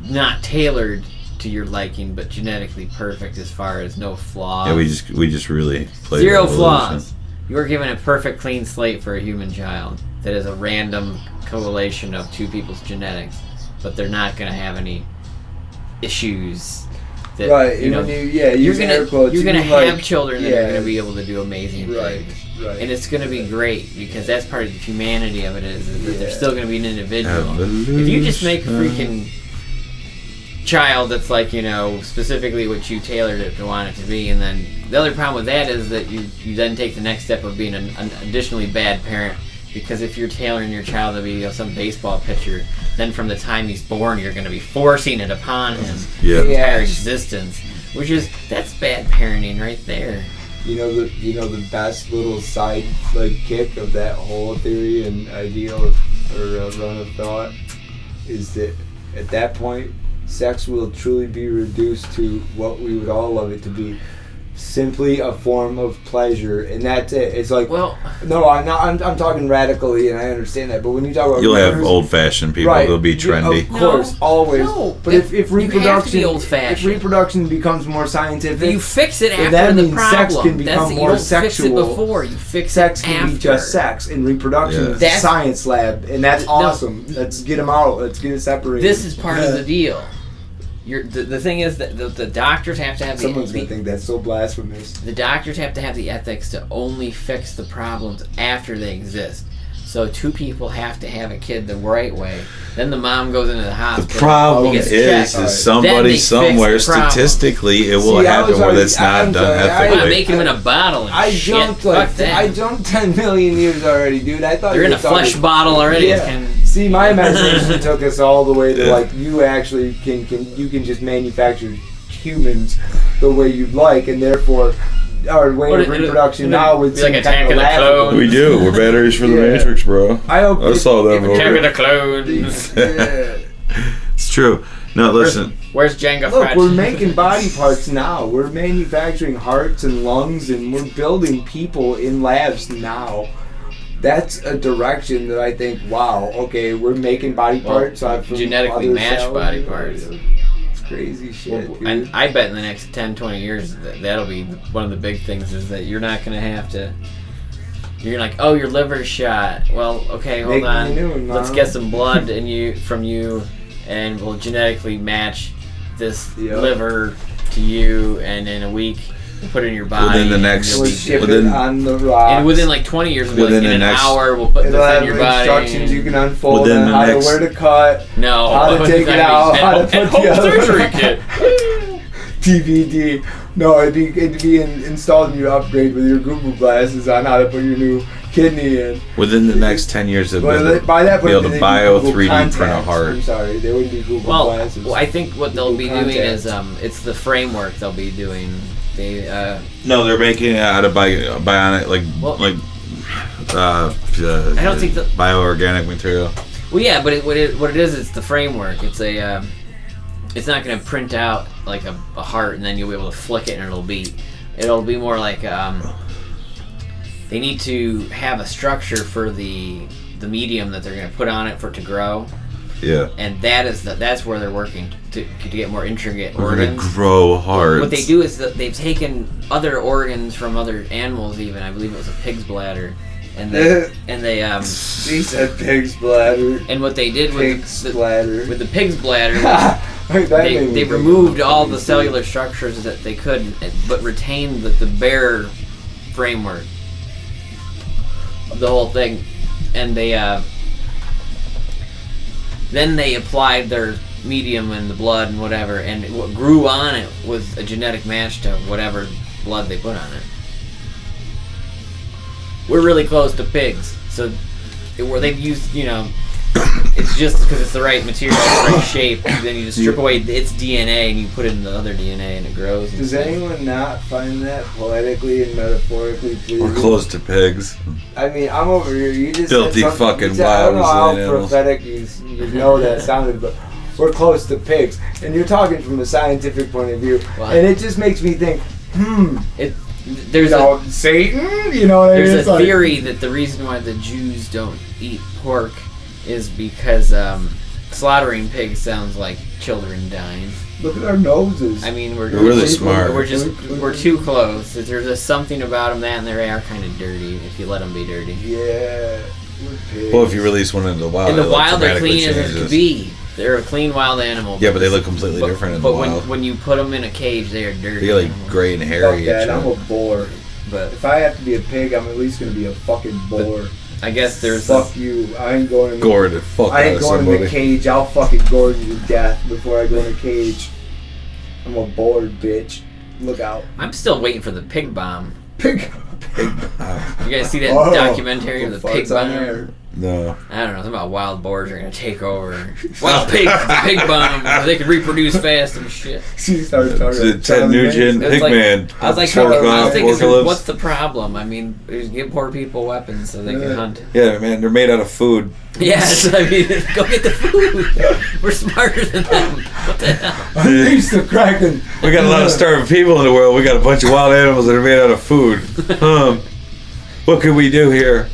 not tailored to your liking, but genetically perfect as far as no flaws. Yeah, we just really played zero flaws. You were given a perfect clean slate for a human child that is a random correlation of two people's genetics, but they're not going to have any issues. That, right. You're going to have children that are going to be able to do amazing things. Right. And it's going to be great because that's part of the humanity of it is that they're still going to be an individual. If you just make a freaking child that's like, specifically what you tailored it to want it to be, and then the other problem with that is that you then take the next step of being an additionally bad parent. Because if you're tailoring your child to be some baseball pitcher, then from the time he's born, you're going to be forcing it upon him his entire existence, that's bad parenting right there. The best little side kick of that whole theory and ideal or run of thought is that at that point, sex will truly be reduced to what we would all love it to be. Simply a form of pleasure, and that's it. It's like, no, I'm not. I'm talking radically, and I understand that. But when you talk about, you'll have old-fashioned people. Right. They'll be trendy, of course, always. No, but if reproduction becomes more scientific, you fix it after the problem. Sex can become more sexual. You don't fix it before. You fix sex it can after. Be just sex, and reproduction is a science lab, and that's awesome. Let's get them out. Let's get it separated. This is part of the deal. The thing is that the doctors have to have someone's gonna think that's so blasphemous. The doctors have to have the ethics to only fix the problems after they exist. So two people have to have a kid the right way. Then the mom goes into the hospital. The problem is somebody somewhere statistically it will happen where that's not done ethically. I'm not making them in a bottle. I jumped 10 million years already, dude. I thought they're in a flesh bottle already. Yeah. See, my imagination took us all the way to you actually can just manufacture humans the way you'd like, and therefore our way of reproduction now would seem like kind of laughable. We do. We're batteries for the Matrix, bro. I saw that movie. Attack of the Clones. It's true. No, listen. Where's Jenga Look, Fett? we're making body parts now. We're manufacturing hearts and lungs, and we're building people in labs now. That's a direction that I think, wow, okay, we're making body parts. Genetically matched body parts. It's crazy shit, dude. And I bet in the next 10, 20 years, that'll be one of the big things is that you're not going to have to... You're like, oh, your liver's shot. Well, okay, hold on. Let's get some blood from you, and we'll genetically match this liver to you, and in a week... put it in your body. Within the next, on the rocks. And within like 20 years, in an hour, we'll put this in your body. Instructions you can unfold on how to where to cut. No, how to take it out. How to put the other surgery kit. DVD. No, it'd be installed in your upgrade with your Google glasses on how to put your new kidney in. Within the next 10 years, they'll by that be able to bio 3D print a heart. I'm sorry, they wouldn't be Google glasses. Well, I think what they'll be doing is it's the framework they'll be doing. No, they're making it out of bionic, I don't think bioorganic material. Well, yeah, but what it is, it's the framework. It's it's not going to print out like a heart and then you'll be able to flick it and it'll beat. It'll be more like they need to have a structure for the medium that they're going to put on it for it to grow. Yeah. And that's where they're working to get more intricate We're organs. Gonna grow hearts. What they do is that they've taken other organs from other animals. Even I believe it was a pig's bladder, and they She said pig's bladder. And what they did with the pig's bladder, they removed all the cellular structures that they could, but retained the bare framework of the whole thing, and then they applied their medium in the blood and whatever, and what grew on it was a genetic match to whatever blood they put on it. We're really close to pigs, so where they've used, it's just because it's the right material, the right shape, then you just strip away its DNA and you put it in the other DNA and it grows. Does anyone not find that poetically and metaphorically pleasing? We're close to pigs. I mean, I'm over here. You just filthy fucking wild. I don't know how prophetic you that sounded, but we're close to pigs, and you're talking from a scientific point of view, and it just makes me think, There's Satan. You know what I mean? There's a theory that the reason why the Jews don't eat pork is because slaughtering pigs sounds like children dying. Look at our noses. I mean, we're really smart. We're too close. There's just something about them and they are kind of dirty if you let them be dirty. Yeah. Well, if you release one into the wild, in the wild they're clean as it could be. They're a clean wild animal. Yeah, but they look completely different in the wild. But when you put them in a cage, they are dirty. They're like gray and hairy. Fuck that, I'm a boar. But if I have to be a pig, I'm at least gonna be a fucking boar. I guess there's fuck you. I ain't going in gore the fuck I ain't going in the cage. I'll fucking gore you to death before I go in a cage. I'm a boar, bitch. Look out. I'm still waiting for the pig bomb. Pig bomb. You guys see that documentary of the pig bomb? No. I don't know. Something about wild boars are gonna take over. Wild pigs, the pig bomb. They can reproduce fast and shit. She started talking. Ted Nugent, Pigman. I was thinking, what's the problem? I mean, give poor people weapons so they can hunt. Yeah, man, they're made out of food. Yes, I mean, go get the food. We're smarter than them. What the hell? Unleash the Kraken. We got a lot of starving people in the world. We got a bunch of wild animals that are made out of food. What could we do here?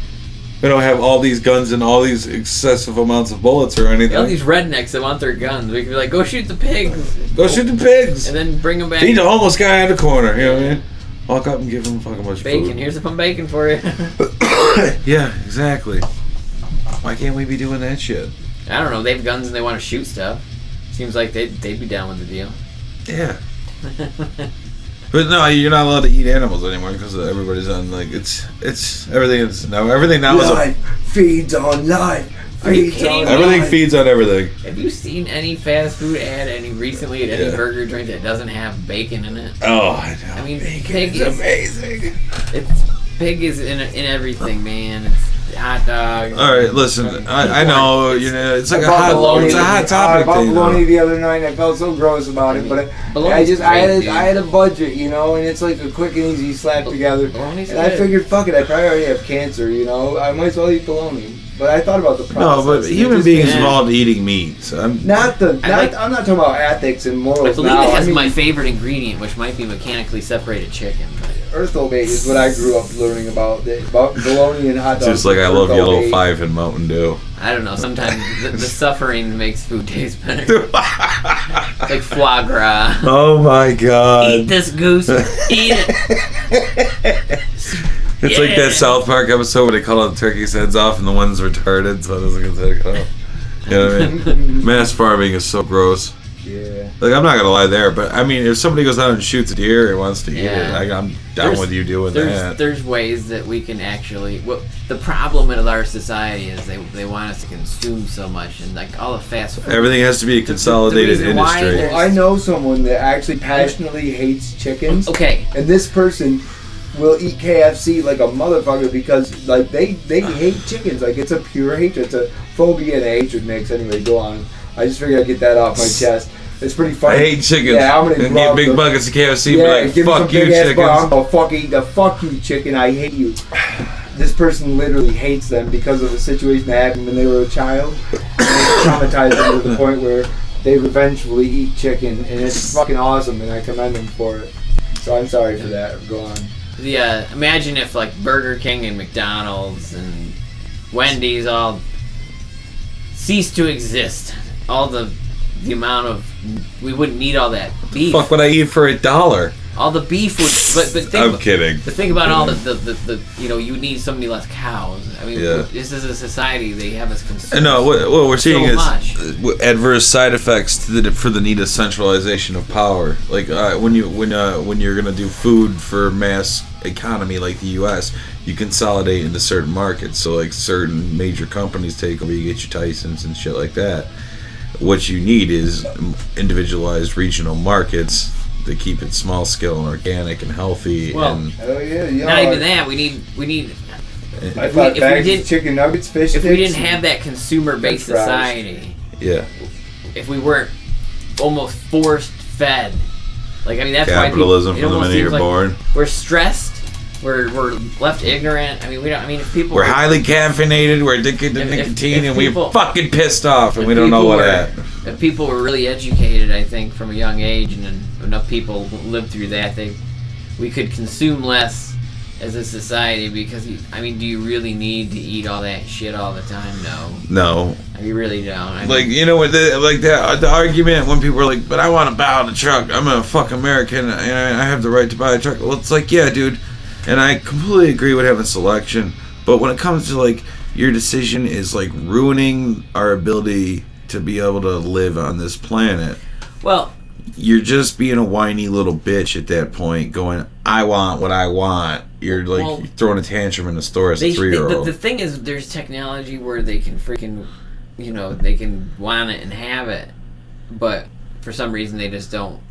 We don't have all these guns and all these excessive amounts of bullets or anything. All these rednecks that want their guns. We could be like, go shoot the pigs. Go shoot the pigs. And then bring them back. Feed the homeless guy in the corner. You know what I mean? Walk up and give him a fucking bunch of bacon. food. Here's some bacon for you. Yeah, exactly. Why can't we be doing that shit? I don't know. They have guns and they want to shoot stuff. Seems like they'd be down with the deal. Yeah. But no, you're not allowed to eat animals anymore because everybody's on everything now is life feeds on life. Everything feeds on everything. Have you seen any fast food ad recently at any burger joint that doesn't have bacon in it? Oh, I know. I mean, bacon is amazing. Pig is in everything, man. hot dogs. All right, listen. I know it's like it's a hot topic. I bought bologna the other night, and I felt so gross about it. But I had a budget, and it's like a quick and easy slap together. Bologna's and I figured, fuck it, I probably already have cancer. I might as well eat bologna. But I thought about the process. No, but human beings involved eating meat. So I'm not talking about ethics and morals. I believe it has my favorite ingredient, which might be mechanically separated chicken. Earthol bait is what I grew up learning about bologna and hot dogs. Just like I love Yellow 5 and Mountain Dew. I don't know. Sometimes the suffering makes food taste better. It's like foie gras. Oh my god! Eat this goose. Eat it. It's like that South Park episode where they cut all the turkeys' heads off and the one's retarded, so it doesn't get their cut off. You know what I mean? Mass farming is so gross. Yeah. Like, I'm not gonna lie there, but I mean, if somebody goes out and shoots a deer and wants to eat it, I'm down with you doing that. There's ways that we can actually. Well, the problem in our society is they want us to consume so much, and like all the fast food. Everything has to be a consolidated industry. I know someone that actually passionately hates chickens. Okay. And this person will eat KFC like a motherfucker because like they hate chickens. Like it's a pure hatred. It's a phobia and a hatred mix. Anyway, go on. I just figured I'd get that off my chest. It's pretty funny. I hate chickens. Yeah, I'm gonna get big buckets of KFC. Yeah, and be give like, me some fuck you, big ass chickens. I'm gonna fuck eat the fuck you, chicken. I hate you. This person literally hates them because of the situation that happened when they were a child. And it traumatized them to the point where they eventually eat chicken, and it's fucking awesome, and I commend them for it. So I'm sorry for that. Go on. Yeah, imagine if like Burger King and McDonald's and Wendy's all ceased to exist. All the amount of we wouldn't need all that beef. Fuck would I eat for $1? All the beef would. But think kidding. But think about all the you need so many less cows. I mean, Yeah. This is a society they have us consumed. No, what we're seeing so is adverse side effects for the need of centralization of power. Like when you're gonna do food for mass economy like the U.S., you consolidate into certain markets. So like certain major companies take over. You get your Tysons and shit like that. What you need is individualized regional markets to keep it small scale and organic and healthy. Well, and not even that. We need. I thought bags of chicken nuggets, fish sticks. If we didn't have that consumer-based society, yeah. If we weren't almost forced fed, like I mean that's capitalism why people, from the minute you're born. We're stressed. We're left ignorant. I mean we don't. I mean if people. We're highly caffeinated. We're addicted to nicotine, and we're fucking pissed off, and we don't know what at. If people were really educated, I think from a young age, and enough people lived through that, we could consume less as a society. Because I mean, do you really need to eat all that shit all the time? No. You really don't. I like mean, you know what? Like the argument when people are like, "But I want to buy a truck. I'm a fuck American, and I have the right to buy a truck." Well, it's like, yeah, dude. And I completely agree with having selection, but when it comes to like your decision is like ruining our ability to be able to live on this planet. Well, you're just being a whiny little bitch at that point, going, "I want what I want." You're like throwing a tantrum in the store as a 3-year-old. The thing is, there's technology where they can freaking, they can want it and have it, but for some reason they just don't.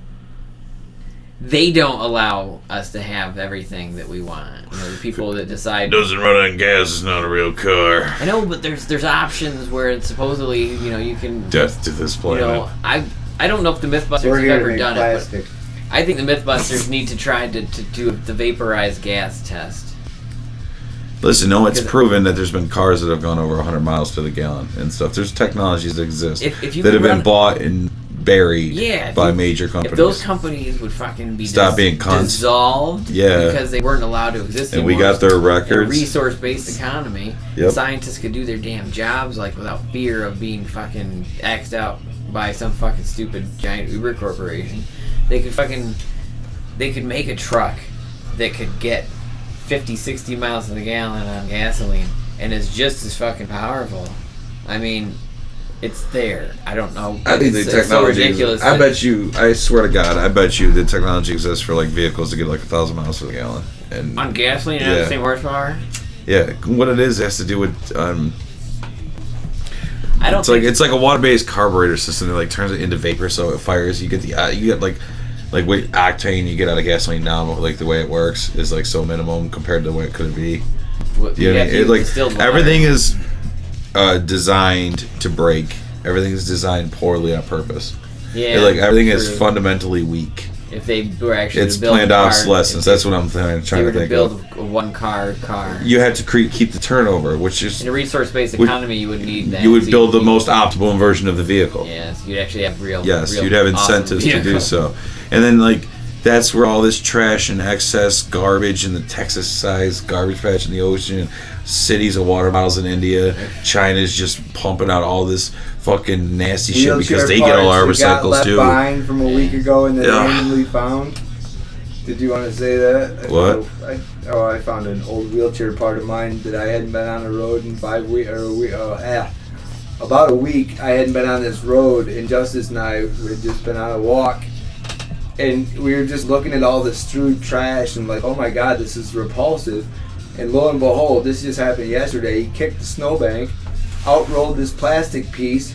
They don't allow us to have everything that we want. The people that decide doesn't run on gas is not a real car. I know, but there's options where it's supposedly you can death to this planet. I don't know if the MythBusters have ever done it, but I think the MythBusters need to try to do the vaporized gas test. Listen, no, it's proven that there's been cars that have gone over 100 miles to the gallon and stuff. There's technologies that exist that have been bought and buried by major companies. If those companies would fucking be being dissolved because they weren't allowed to exist and anymore, we got their records. A resource-based economy, scientists could do their damn jobs like without fear of being fucking axed out by some fucking stupid giant Uber corporation. They could make a truck that could get 50, 60 miles to the gallon on gasoline and is just as fucking powerful. I mean, it's there. I don't know. I think the technology. So ridiculous. I bet you. I swear to God, I bet you the technology exists for like vehicles to get like 1,000 miles to the gallon. And on gasoline and have the same horsepower. Yeah, what it is has to do with. I don't. It's like a water-based carburetor system that like turns it into vapor, so it fires. You get like what octane you get out of gasoline now. Like the way it works is like so minimum compared to what it could be. You know what I mean? Like everything is designed to break. Everything is designed poorly on purpose. Yeah, like everything is fundamentally weak. If they were actually it's planned obsolescence. That's what I'm trying to think build of. a one-car car. You have to keep the turnover, which is in a resource-based economy. You would need that. You would build the most optimal version of the vehicle. Yes, you'd actually have real. Yes, real you'd have incentives to do so, and then like that's where all this trash and excess garbage in the Texas-sized garbage patch in the ocean, cities of water bottles in India, China's just pumping out all this fucking nasty shit because they get all our recycles too. Behind from a week ago and then randomly found. Did you want to say that? What? I found an old wheelchair part of mine that I hadn't been on the road in 5 weeks about a week. I hadn't been on this road, and Justice and I had just been on a walk, and we were just looking at all the strewed trash and like, oh my god, this is repulsive. And lo and behold, this just happened yesterday. He kicked the snowbank, outrolled this plastic piece,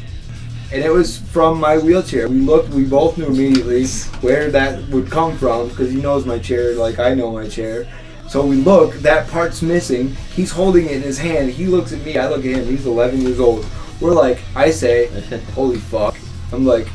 and it was from my wheelchair. We both knew immediately where that would come from because he knows my chair like I know my chair. So we look, that part's missing. He's holding it in his hand. He looks at me, I look at him. He's 11 years old. We're like, I say, holy fuck. I'm like,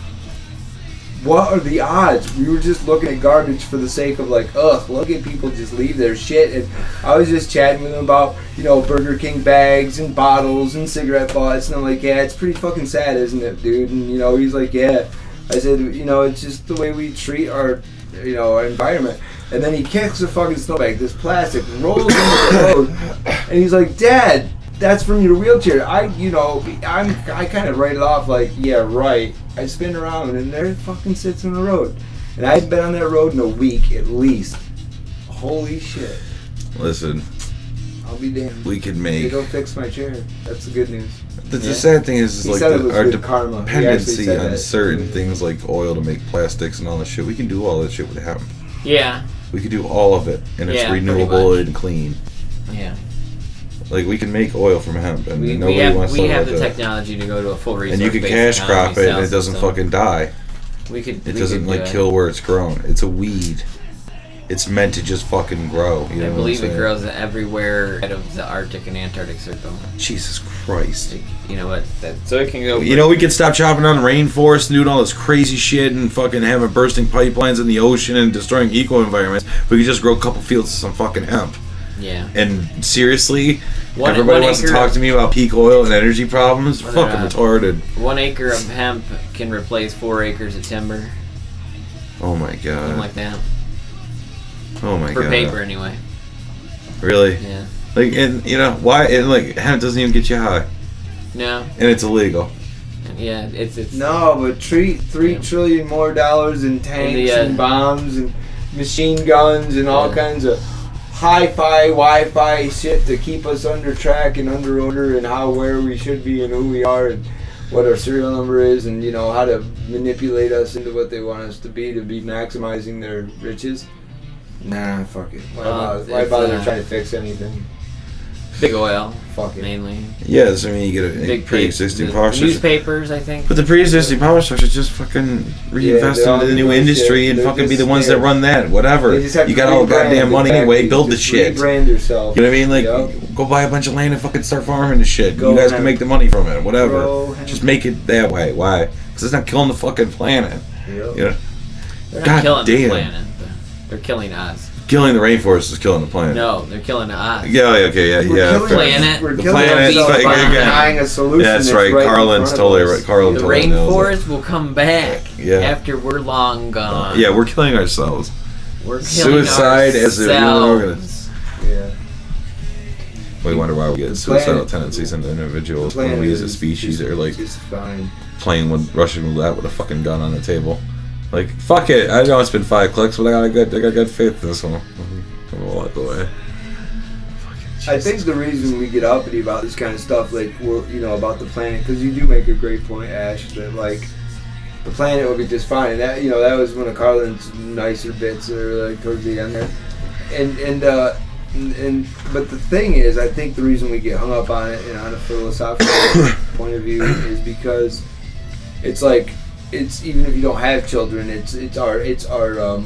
what are the odds? We were just looking at garbage for the sake of like, ugh, look at people just leave their shit. And I was just chatting with him about, Burger King bags and bottles and cigarette butts. And I'm like, yeah, it's pretty fucking sad, isn't it, dude? And, he's like, yeah. I said, it's just the way we treat our, our environment. And then he kicks the fucking snowbank, this plastic, rolls into the road. And he's like, Dad, that's from your wheelchair. I kind of write it off like, yeah, right. I spin around and there it fucking sits in the road. And I hadn't been on that road in a week at least. Holy shit. Listen. I'll be damned. We could make... They go fix my chair. That's the good news. The sad thing is like our dependency on that. certain things like oil to make plastics and all that shit. We can do all that shit with hemp. Yeah. We can do all of it. And it's renewable and clean. Yeah. Like we can make oil from hemp, and we have the technology to go to a full resource. And you can cash crop it, and it doesn't fucking die. It doesn't kill where it's grown. It's a weed. It's meant to just fucking grow. I believe it grows everywhere out of the Arctic and Antarctic Circle. Jesus Christ. You know what? So it can go. We could stop chopping down the rainforest and doing all this crazy shit and fucking having bursting pipelines in the ocean and destroying eco environments. We could just grow a couple fields of some fucking hemp. Yeah. And seriously, everybody wants to talk to me about peak oil and energy problems? Fucking retarded. 1 acre of hemp can replace 4 acres of timber. Oh my god. Something like that. Oh my god. For paper, anyway. Really? Yeah. Why? And hemp doesn't even get you high. No. And it's illegal. Yeah, it's. No, but $3 trillion more in tanks and bombs and machine guns and all kinds of hi-fi, Wi-Fi shit to keep us under track and under order and where we should be and who we are and what our serial number is and how to manipulate us into what they want us to be maximizing their riches. Nah, fuck it. Why bother trying to fix anything? Big oil, fuck it. Mainly. Yes, I mean you get a pre-existing power structure. Newspapers, I think. But the pre-existing power structure just fucking reinvest into the new industry and fucking be the ones that run that. Whatever. You got all the goddamn money anyway. Build the shit. Rebrand yourself. You know what I mean? Go buy a bunch of land and fucking start farming the shit. You guys can make the money from it. Whatever. Just make it that way. Why? Because it's not killing the fucking planet. Yep. They're not killing the planet. They're killing us. Killing the rainforest is killing the planet. No, they're killing us. Yeah. The planet. We're killing denying a solution. That's right. Carlin's totally right. The rainforest will come back after we're long gone. Yeah, we're killing ourselves. We're killing suicide as a human organism. Yeah. We wonder why we get suicidal tendencies in individuals when we as a species are like playing Russian roulette with a fucking gun on the table. Like, fuck it. I know it's been 5 clicks, but I got good faith in this one. I'm gonna walk away. I think the reason we get uppity about this kind of stuff, like, about the planet, because you do make a great point, Ash, that, like, the planet will be just fine. And that, that was one of Carlin's nicer bits, or, like, towards the end there. But the thing is, I think the reason we get hung up on it, and on a philosophical point of view, is because it's like, it's even if you don't have children, it's our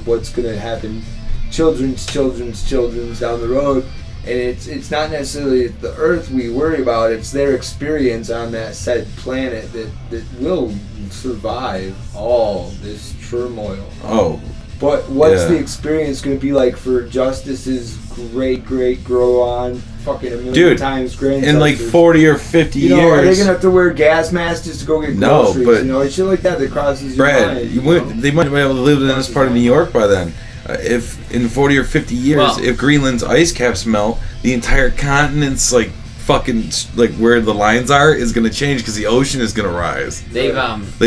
what's gonna happen, children's down the road, And it's not necessarily the Earth we worry about, it's their experience on that said planet that will survive all this turmoil. Oh. But what's the experience going to be like for Justice's great grow on fucking a million times grandsons? In like 40 or 50 years. Are they going to have to wear gas masks just to go get groceries? But it's shit like that crosses your mind. They might be able to live in this part of New York by then. If in 40 or 50 years, if Greenland's ice caps melt, the entire continent's like fucking like where the lines are is gonna change because the ocean is gonna rise. They mapped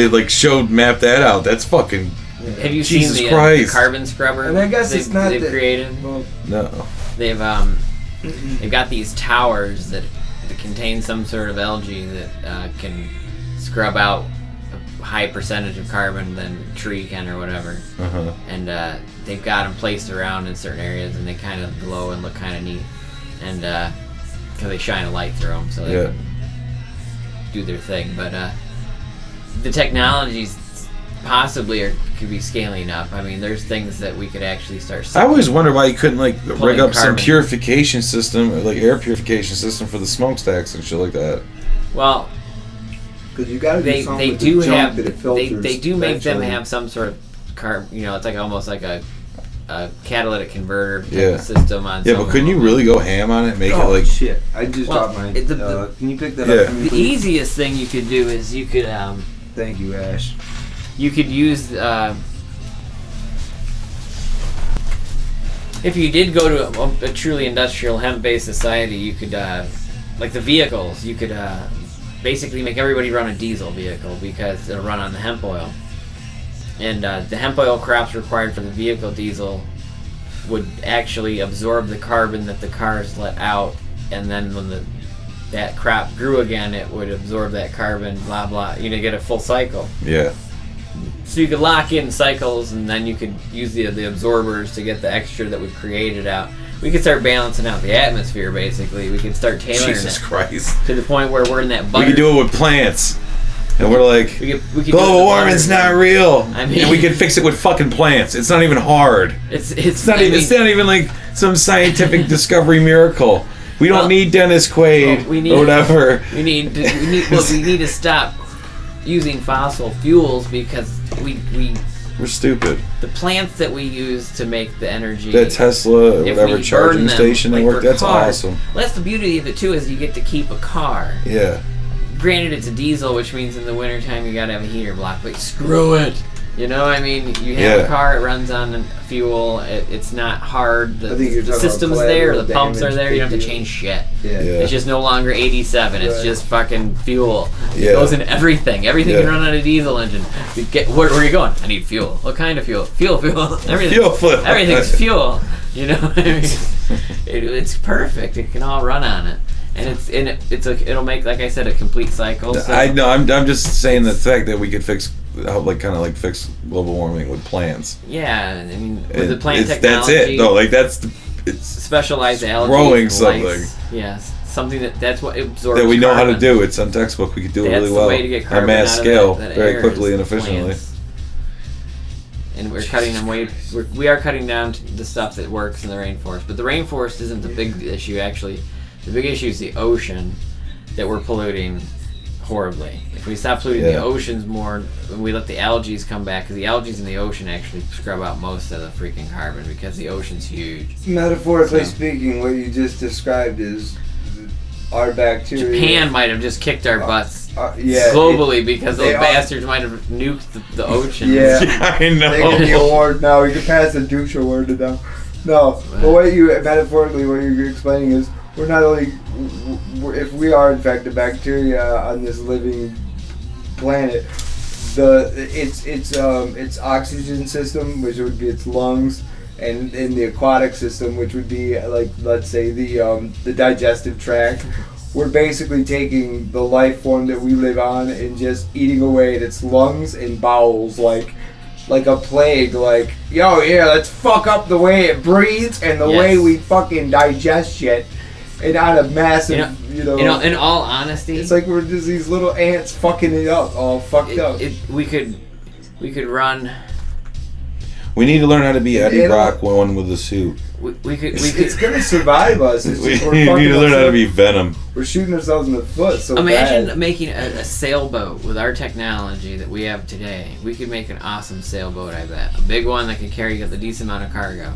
that out. That's fucking. Have you Jesus seen Christ. the carbon scrubber? And I guess they've created. No. They've got these towers that contain some sort of algae that can scrub out a high percentage of carbon than a tree can or whatever. Uh-huh. And they've got them placed around in certain areas, and they kind of glow and look kind of neat. And because they shine a light through them, so they can do their thing. But the technologies possibly could be scaling up. I mean, there's things that we could actually start. I always wonder why you couldn't rig up some carbon. purification system, like air purification system for the smokestacks and shit like that. Well, because you got to do something they with do the junk have that it filters. They do make them eventually. have some sort of it's like almost like a catalytic converter type of system on. Yeah, but couldn't you really go ham on it? Make it like shit! I just dropped mine. Can you pick that up for me? The easiest thing you could do is you could. Thank you, Ash. You could use if you did go to a truly industrial hemp-based society, you could like the vehicles. You could basically make everybody run a diesel vehicle because it'll run on the hemp oil. And the hemp oil crops required for the vehicle diesel would actually absorb the carbon that the cars let out, and then when that crop grew again, it would absorb that carbon, blah blah. Get a full cycle. Yeah. So you could lock in cycles, and then you could use the absorbers to get the extra that would create it out. We could start balancing out the atmosphere, basically. We could start tailoring Jesus it Christ. to the point where we're in that butter. We could do it with plants. And we're like, we could global warming's not real. I mean, and we can fix it with fucking plants. It's not even hard. It's not even like some scientific discovery miracle. We don't need Dennis Quaid or whatever. We need to stop using fossil fuels because we're stupid. The plants that we use to make the energy, that Tesla or whatever charging station they work, that's awesome. Well, that's the beauty of it too, is you get to keep a car. Yeah. Granted, it's a diesel, which means in the wintertime you gotta have a heater block, but screw it. You have a car, it runs on fuel, it's not hard, the system's there, the pumps are there, you don't have to change shit. Yeah. It's just no longer 87, it's just fucking fuel. Yeah. It goes in everything. Everything can run on a diesel engine. Where are you going? I need fuel. What kind of fuel? Fuel. Everything. Fuel. Everything's fuel. It's perfect. It can all run on it. And it'll make, like I said, a complete cycle. So. I know. I'm just saying the fact that we could fix global warming with plants. Yeah, I mean, with the plant technology. That's it, though. It's specialized algae. Growing something. Yes, something that's what absorbs. That we know carbon. how to do. It's on textbook. We could do it really well. That's the way to get carbon on mass out of scale, that very air quickly and efficiently. Plants. And we're cutting them we are cutting down to the stuff that works in the rainforest. But the rainforest isn't the big issue, actually. The big issue is the ocean that we're polluting horribly. If we stop polluting the oceans more, we let the algae come back, because the algae in the ocean actually scrub out most of the freaking carbon because the ocean's huge. Metaphorically speaking, what you just described is our bacteria. Japan might have just kicked our butts globally because those bastards might have nuked the ocean. Yeah, I know. They get the award now. We can pass the douche award to them. No, but what you're explaining is, we're not only, if we are in fact a bacteria on this living planet, its oxygen system, which would be its lungs, and in the aquatic system, which would be like, let's say, the digestive tract, we're basically taking the life form that we live on and just eating away at its lungs and bowels like a plague. Like, let's fuck up the way it breathes and the way we fucking digest shit. And on a massive, in all honesty, it's like we're just these little ants fucking it up, all fucked up. We could run. We need to learn how to be Eddie Brock, one with a suit. We could. It's gonna survive us. It's We just, need to learn how to be Venom. We're shooting ourselves in the foot. So imagine bad. making a sailboat with our technology that we have today. We could make an awesome sailboat. I bet a big one that could carry a decent amount of cargo.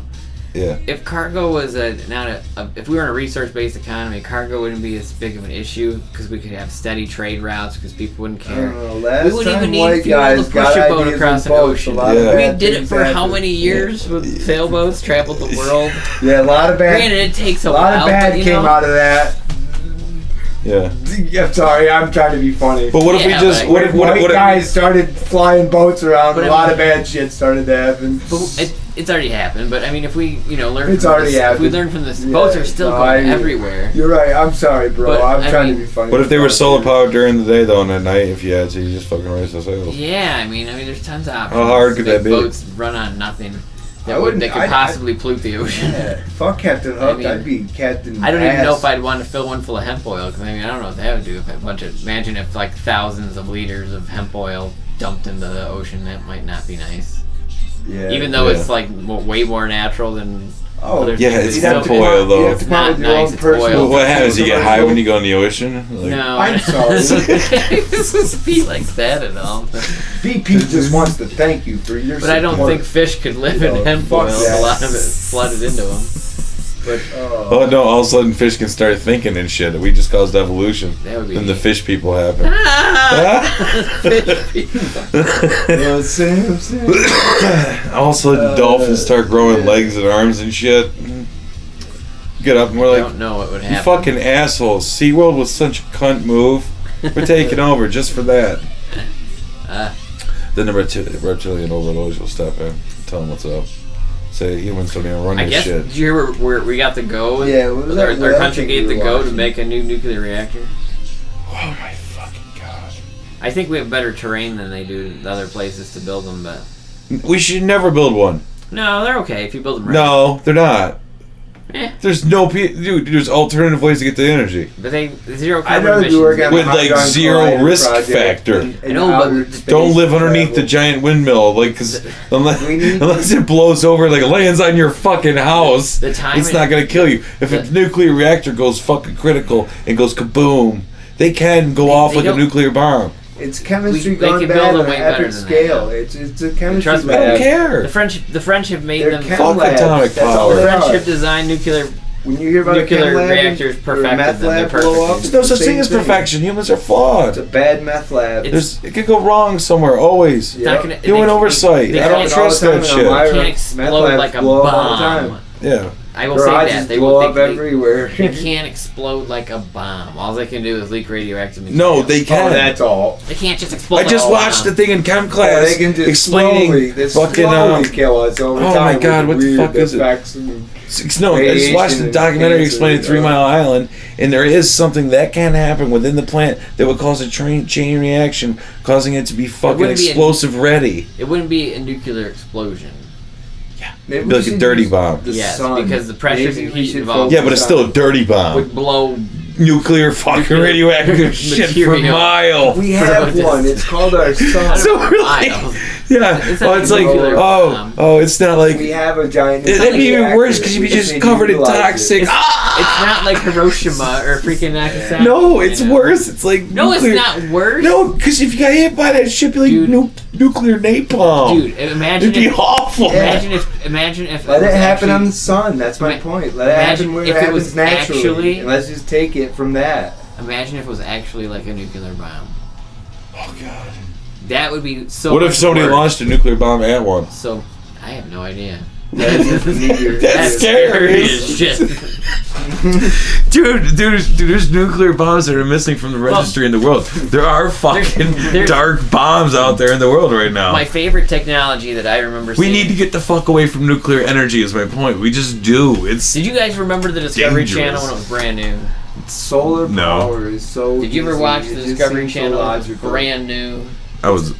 Yeah. If cargo was if we were in a resource-based economy, cargo wouldn't be as big of an issue because we could have steady trade routes because people wouldn't care. We wouldn't even need fuel to push a boat across an ocean. Yeah. We did it for how many years with sailboats, traveled the world. Yeah, a lot of bad. Granted, it takes a lot while. of bad came out of that. Yeah. I'm sorry, I'm trying to be funny. But what if we just but what if guys started flying boats around? But A lot of bad shit started to happen. It's already happened, but I mean, if we learn It's from already this, happened. if we learn from this, boats are still going everywhere. You're right. I'm sorry, bro. But, I'm I trying mean- to be funny. What if they were solar powered during the day though, and at night if you had to, you just fucking raise the sails? Yeah, I mean, there's tons of options. How hard could that be? Boats run on nothing I that wouldn't- could I'd- possibly pollute the ocean. Yeah, fuck Captain Hook. I mean, I'd be Captain. I don't even know Ass. if I'd want to fill one full of hemp oil because I don't know what that would do if a bunch of. Imagine if like thousands of liters of hemp oil dumped into the ocean. That might not be nice. Yeah. Even though Yeah. it's like way more natural than. Oh, other Yeah, things. it's you'd have hemp to oil come- though. you'd have to come up Not with your nice, own it's personal. oil. What happens? You get high when you go in the ocean? Like, No, I'm sorry. This is be like that at all. BP just wants to thank you for your But I don't support. think fish could live in No, hemp fuck oil. that. A lot of it flooded into them. But Oh no! All of a sudden, fish can start thinking and shit. We just caused evolution. that would be. Then the fish people happen. Fish people. Yeah, Sam. All of a sudden, dolphins start growing legs and arms and shit. Get up and we're I like, don't know what would you happen. fucking assholes. SeaWorld was such a cunt move. We're taking over just for that. Then the reptilian overlords will step in, tell them what's up. Say humans don't even run I this guess. shit. Did you hear where we got the go? Yeah, what was that Our whale country thing gave we the were go to watching? make a new nuclear reactor. Oh my fucking god. I think we have better terrain than they do in other places to build them, but We should never build one. no, they're okay if you build them right. No, they're not. Eh. There's no dude. There's alternative ways to get the energy But they zero I'd carbon rather emissions. be working on with the like Hadron zero Collider risk project factor. in I know, but outer don't space Don't live underneath travel. the giant windmill, like, because unless, We need- unless it blows over, like, lands on your fucking house, The time it's it- not gonna kill you. If a the- nuclear reactor goes fucking critical and goes kaboom, they can go off they like a don't- nuclear bomb. It's chemistry They gone can bad build on them an way better epic than that scale. now. It's a chemistry Trust me, I don't lab. care. The French have made They're them. chem Fuck labs. atomic That's all power. The they French are. have designed nuclear. When you hear about Nuclear a chem lab reactors or a perfected meth them, they're lab blow up, perfect. it's There's no the such thing same as perfection. Humans are It's a flawed. bad meth lab. It could go wrong somewhere, always. It's not gonna, Human oversight. They I don't can't, trust all the that time, shit. and they Elmira, can't meth explode labs like a blow up all the bomb. time. Yeah. I will say Garages that they blow will. up They everywhere. can't explode like a bomb. All they can do is leak radioactive material. No, they Oh, can. that's all. They can't just explode. I just like a watched the bomb. thing in chem class They can just explaining fucking. slowly kill us over oh time. my God, with what the weird fuck is it? effects and- No, I just radiation watched the and documentary cancer, explaining 3 Mile Island, and there is something that can happen within the plant that would cause a chain reaction, causing it to be fucking wouldn't be explosive ready. It wouldn't be a nuclear explosion. Maybe It'd be we like a should dirty use bomb. the Yes, sun. because the pressures Maybe and we heat should involved- Yeah, but it's still a focus dirty bomb. Would blow. Nuclear fucking Nuclear radioactive shit for a material. mile. on- We have Just- one. It's called our sun. So we're like, Miles. yeah. It's Oh, not it's like, nuclear bomb. oh, it's not like. We have a giant. It'd be even reactor. worse because you'd be We just need covered to in utilize it. toxic. It's not like Hiroshima or freaking Nagasaki. No, it's you know? worse. It's like No, nuclear. it's not worse. No, because if you got hit by that shit, it'd be like Dude. nuclear napalm. Dude, imagine It'd be if. awful. Imagine if. Let it was happen on actually- the sun. That's my Ima- point. Let it imagine happen where if it it happens was naturally. actually- And let's just take it from that. Imagine if it was actually like a nuclear bomb. Oh god. That would be so. What if much somebody worse. launched a nuclear bomb at one? So, I have no idea. That's scary. as shit. Dude, there's nuclear bombs that are missing from the registry in the world. There are fucking there's- dark bombs out there in the world right now. My favorite technology that I remember We seeing. need to get the fuck away from nuclear energy. Is my point. We just do. It's Did you guys remember the Discovery Dangerous. Channel when it was brand new? Solar No. power is so. Did you ever easy. watch It the just Discovery seems so Channel when it was logical. brand new? I was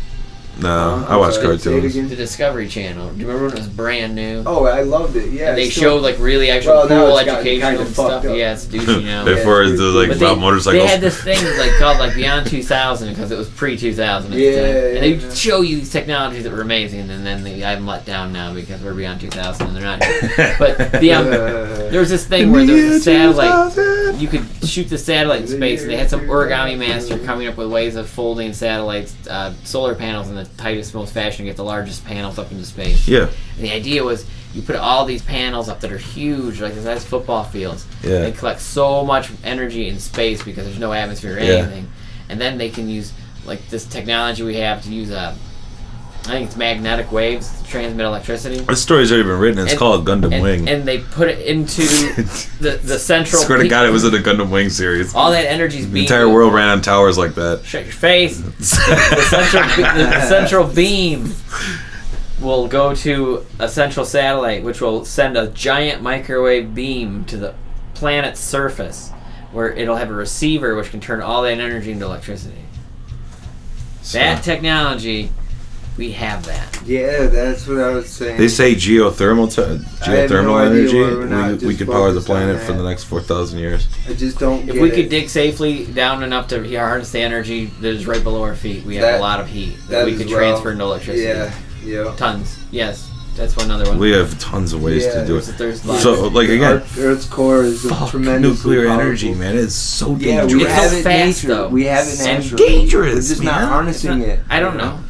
No, I watch cartoons. The Discovery Channel. Do you remember when it was brand new? Oh, I loved it. Yeah. And they showed like really actual cool educational stuff. Up. Yeah, it's douchey now. Before it was like about motorcycles. They had this thing like called like Beyond 2000 because it was pre-2000. And they show you these technologies that were amazing, and then I'm let down now because we're beyond 2000 and they're not here. But there was this thing where there was a satellite. You could shoot the satellite in space, and they had some origami master coming up with ways of folding satellites, solar panels in the tightest, most fashion to get the largest panels up into space. Yeah. And the idea was you put all these panels up that are huge, like the size of football fields. Yeah. They collect so much energy in space because there's no atmosphere or anything. And then they can use like this technology we have to use I think it's magnetic waves to transmit electricity. This story's already been written. It's called Gundam Wing. And they put it into the central... Swear to God, it was in the Gundam Wing series. All that energy's being... The entire world ran on towers like that. Shut your face. the central beam will go to a central satellite, which will send a giant microwave beam to the planet's surface, where it'll have a receiver which can turn all that energy into electricity. That technology... We have that. Yeah, that's what I was saying. They say geothermal energy. We could power the planet for the next 4,000 years. I just don't. If we could dig safely down enough to harness the energy that is right below our feet, we have a lot of heat that we could transfer into electricity. Yeah. Tons. Yes, that's another one. We have tons of ways to do it. So, like again, Earth's core is a tremendous nuclear energy, man. It's so dangerous. We have so it fast, nature. though. We have it naturally. It's dangerous. We're just not harnessing it. I don't know.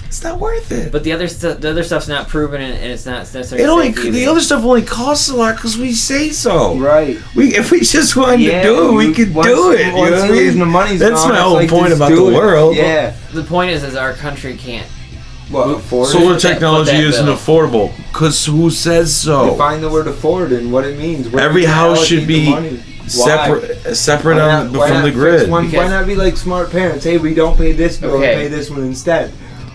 It's not worth it. But the other stuff's not proven, and it's not necessarily. The other stuff only costs a lot because we say so. Right. If we just wanted to do it, we could do it. You know what I mean? The money's That's gone, my whole like, point about the world. Yeah. The point is our country can't. Solar technology isn't affordable because who says so? Define the word afford and what it means. Every house should be separate from the grid. Why not be like smart parents? Hey, we don't pay this bill, pay this one instead.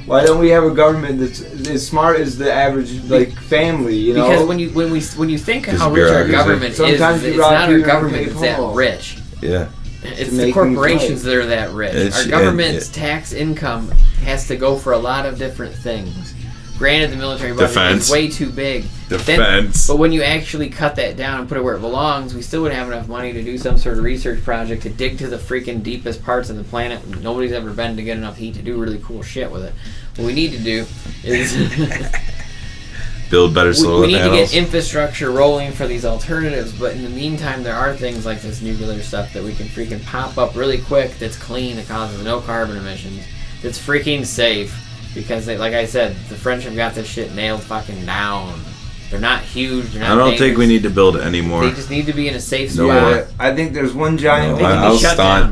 Why don't we have a government that's as smart as the average family? You know, because when you think how rich our government is, it's not our government that's that rich. Yeah. It's the corporations that are that rich. Our government's tax income has to go for a lot of different things. Granted, the military budget is way too big. Defense. But when you actually cut that down and put it where it belongs, we still wouldn't have enough money to do some sort of research project to dig to the freaking deepest parts of the planet nobody's ever been to get enough heat to do really cool shit with it. What we need to do is build better solar panels. We need to get infrastructure rolling for these alternatives, but in the meantime, there are things like this nuclear stuff that we can freaking pop up really quick that's clean, that causes no carbon emissions, that's freaking safe. Because, like I said, the French have got this shit nailed fucking down. They're not huge. They're not I don't dangerous. think we need to build it anymore. They just need to be in a safe spot. Yeah, I think there's one giant. I'll stop.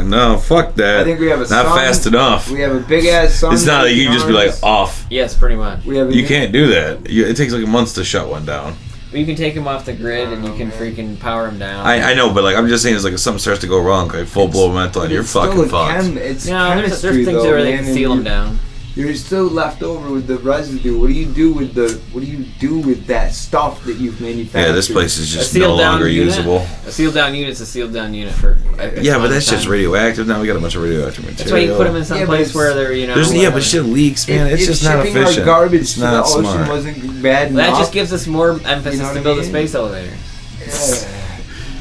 No, fuck that. I think we have a not sun. Fast enough. We have a big ass sun. It's not like you can just be like off. Yes, pretty much. You can't do that. It takes like months to shut one down. But you can take them off the grid and you can freaking power them down. I know, but like I'm just saying, it's like if something starts to go wrong, like full blow mental, and you're fucking fucked. It's there's things where they can seal them down. You're still left over with the residue. What do you do with that stuff that you've manufactured? Yeah, this place is just no longer usable. A sealed down unit's a sealed down unit for. Yeah, but that's just radioactive. Now we got a bunch of radioactive material. That's why you put them in some place where they're but shit leaks, man. It's just not efficient. Our garbage it's to not the ocean smart. wasn't bad enough. That just gives us more emphasis to build a space elevator.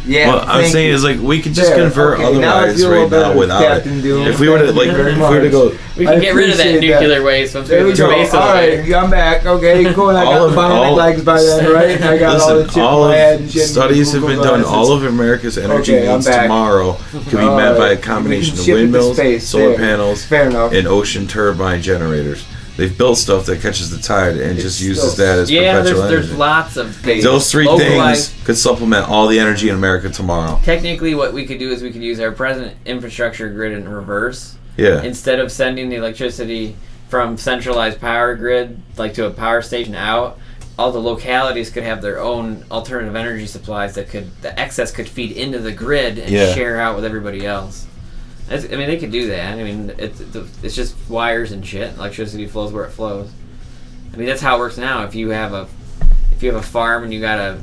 Yeah, well, I'm saying is like we could just convert otherwise right now without it. If we were to go, we can get rid of that nuclear waste once we have a space elevator. All right, I'm back. Okay, cool. I got the bionic legs by then, right? And I got all the chip in my head and shit. Studies have been done. All of America's energy needs tomorrow can be met by a combination of windmills, solar panels, and ocean turbine generators. They've built stuff that catches the tide and just uses that as perpetual energy. There's lots of things. Those three things could supplement all the energy in America tomorrow. Technically, what we could do is we could use our present infrastructure grid in reverse. Yeah. Instead of sending the electricity from centralized power grid, like to a power station out, all the localities could have their own alternative energy supplies that the excess could feed into the grid and share out with everybody else. I mean, they could do that. I mean, it's just wires and shit. Electricity flows where it flows. I mean, that's how it works now. If you have a farm and you got a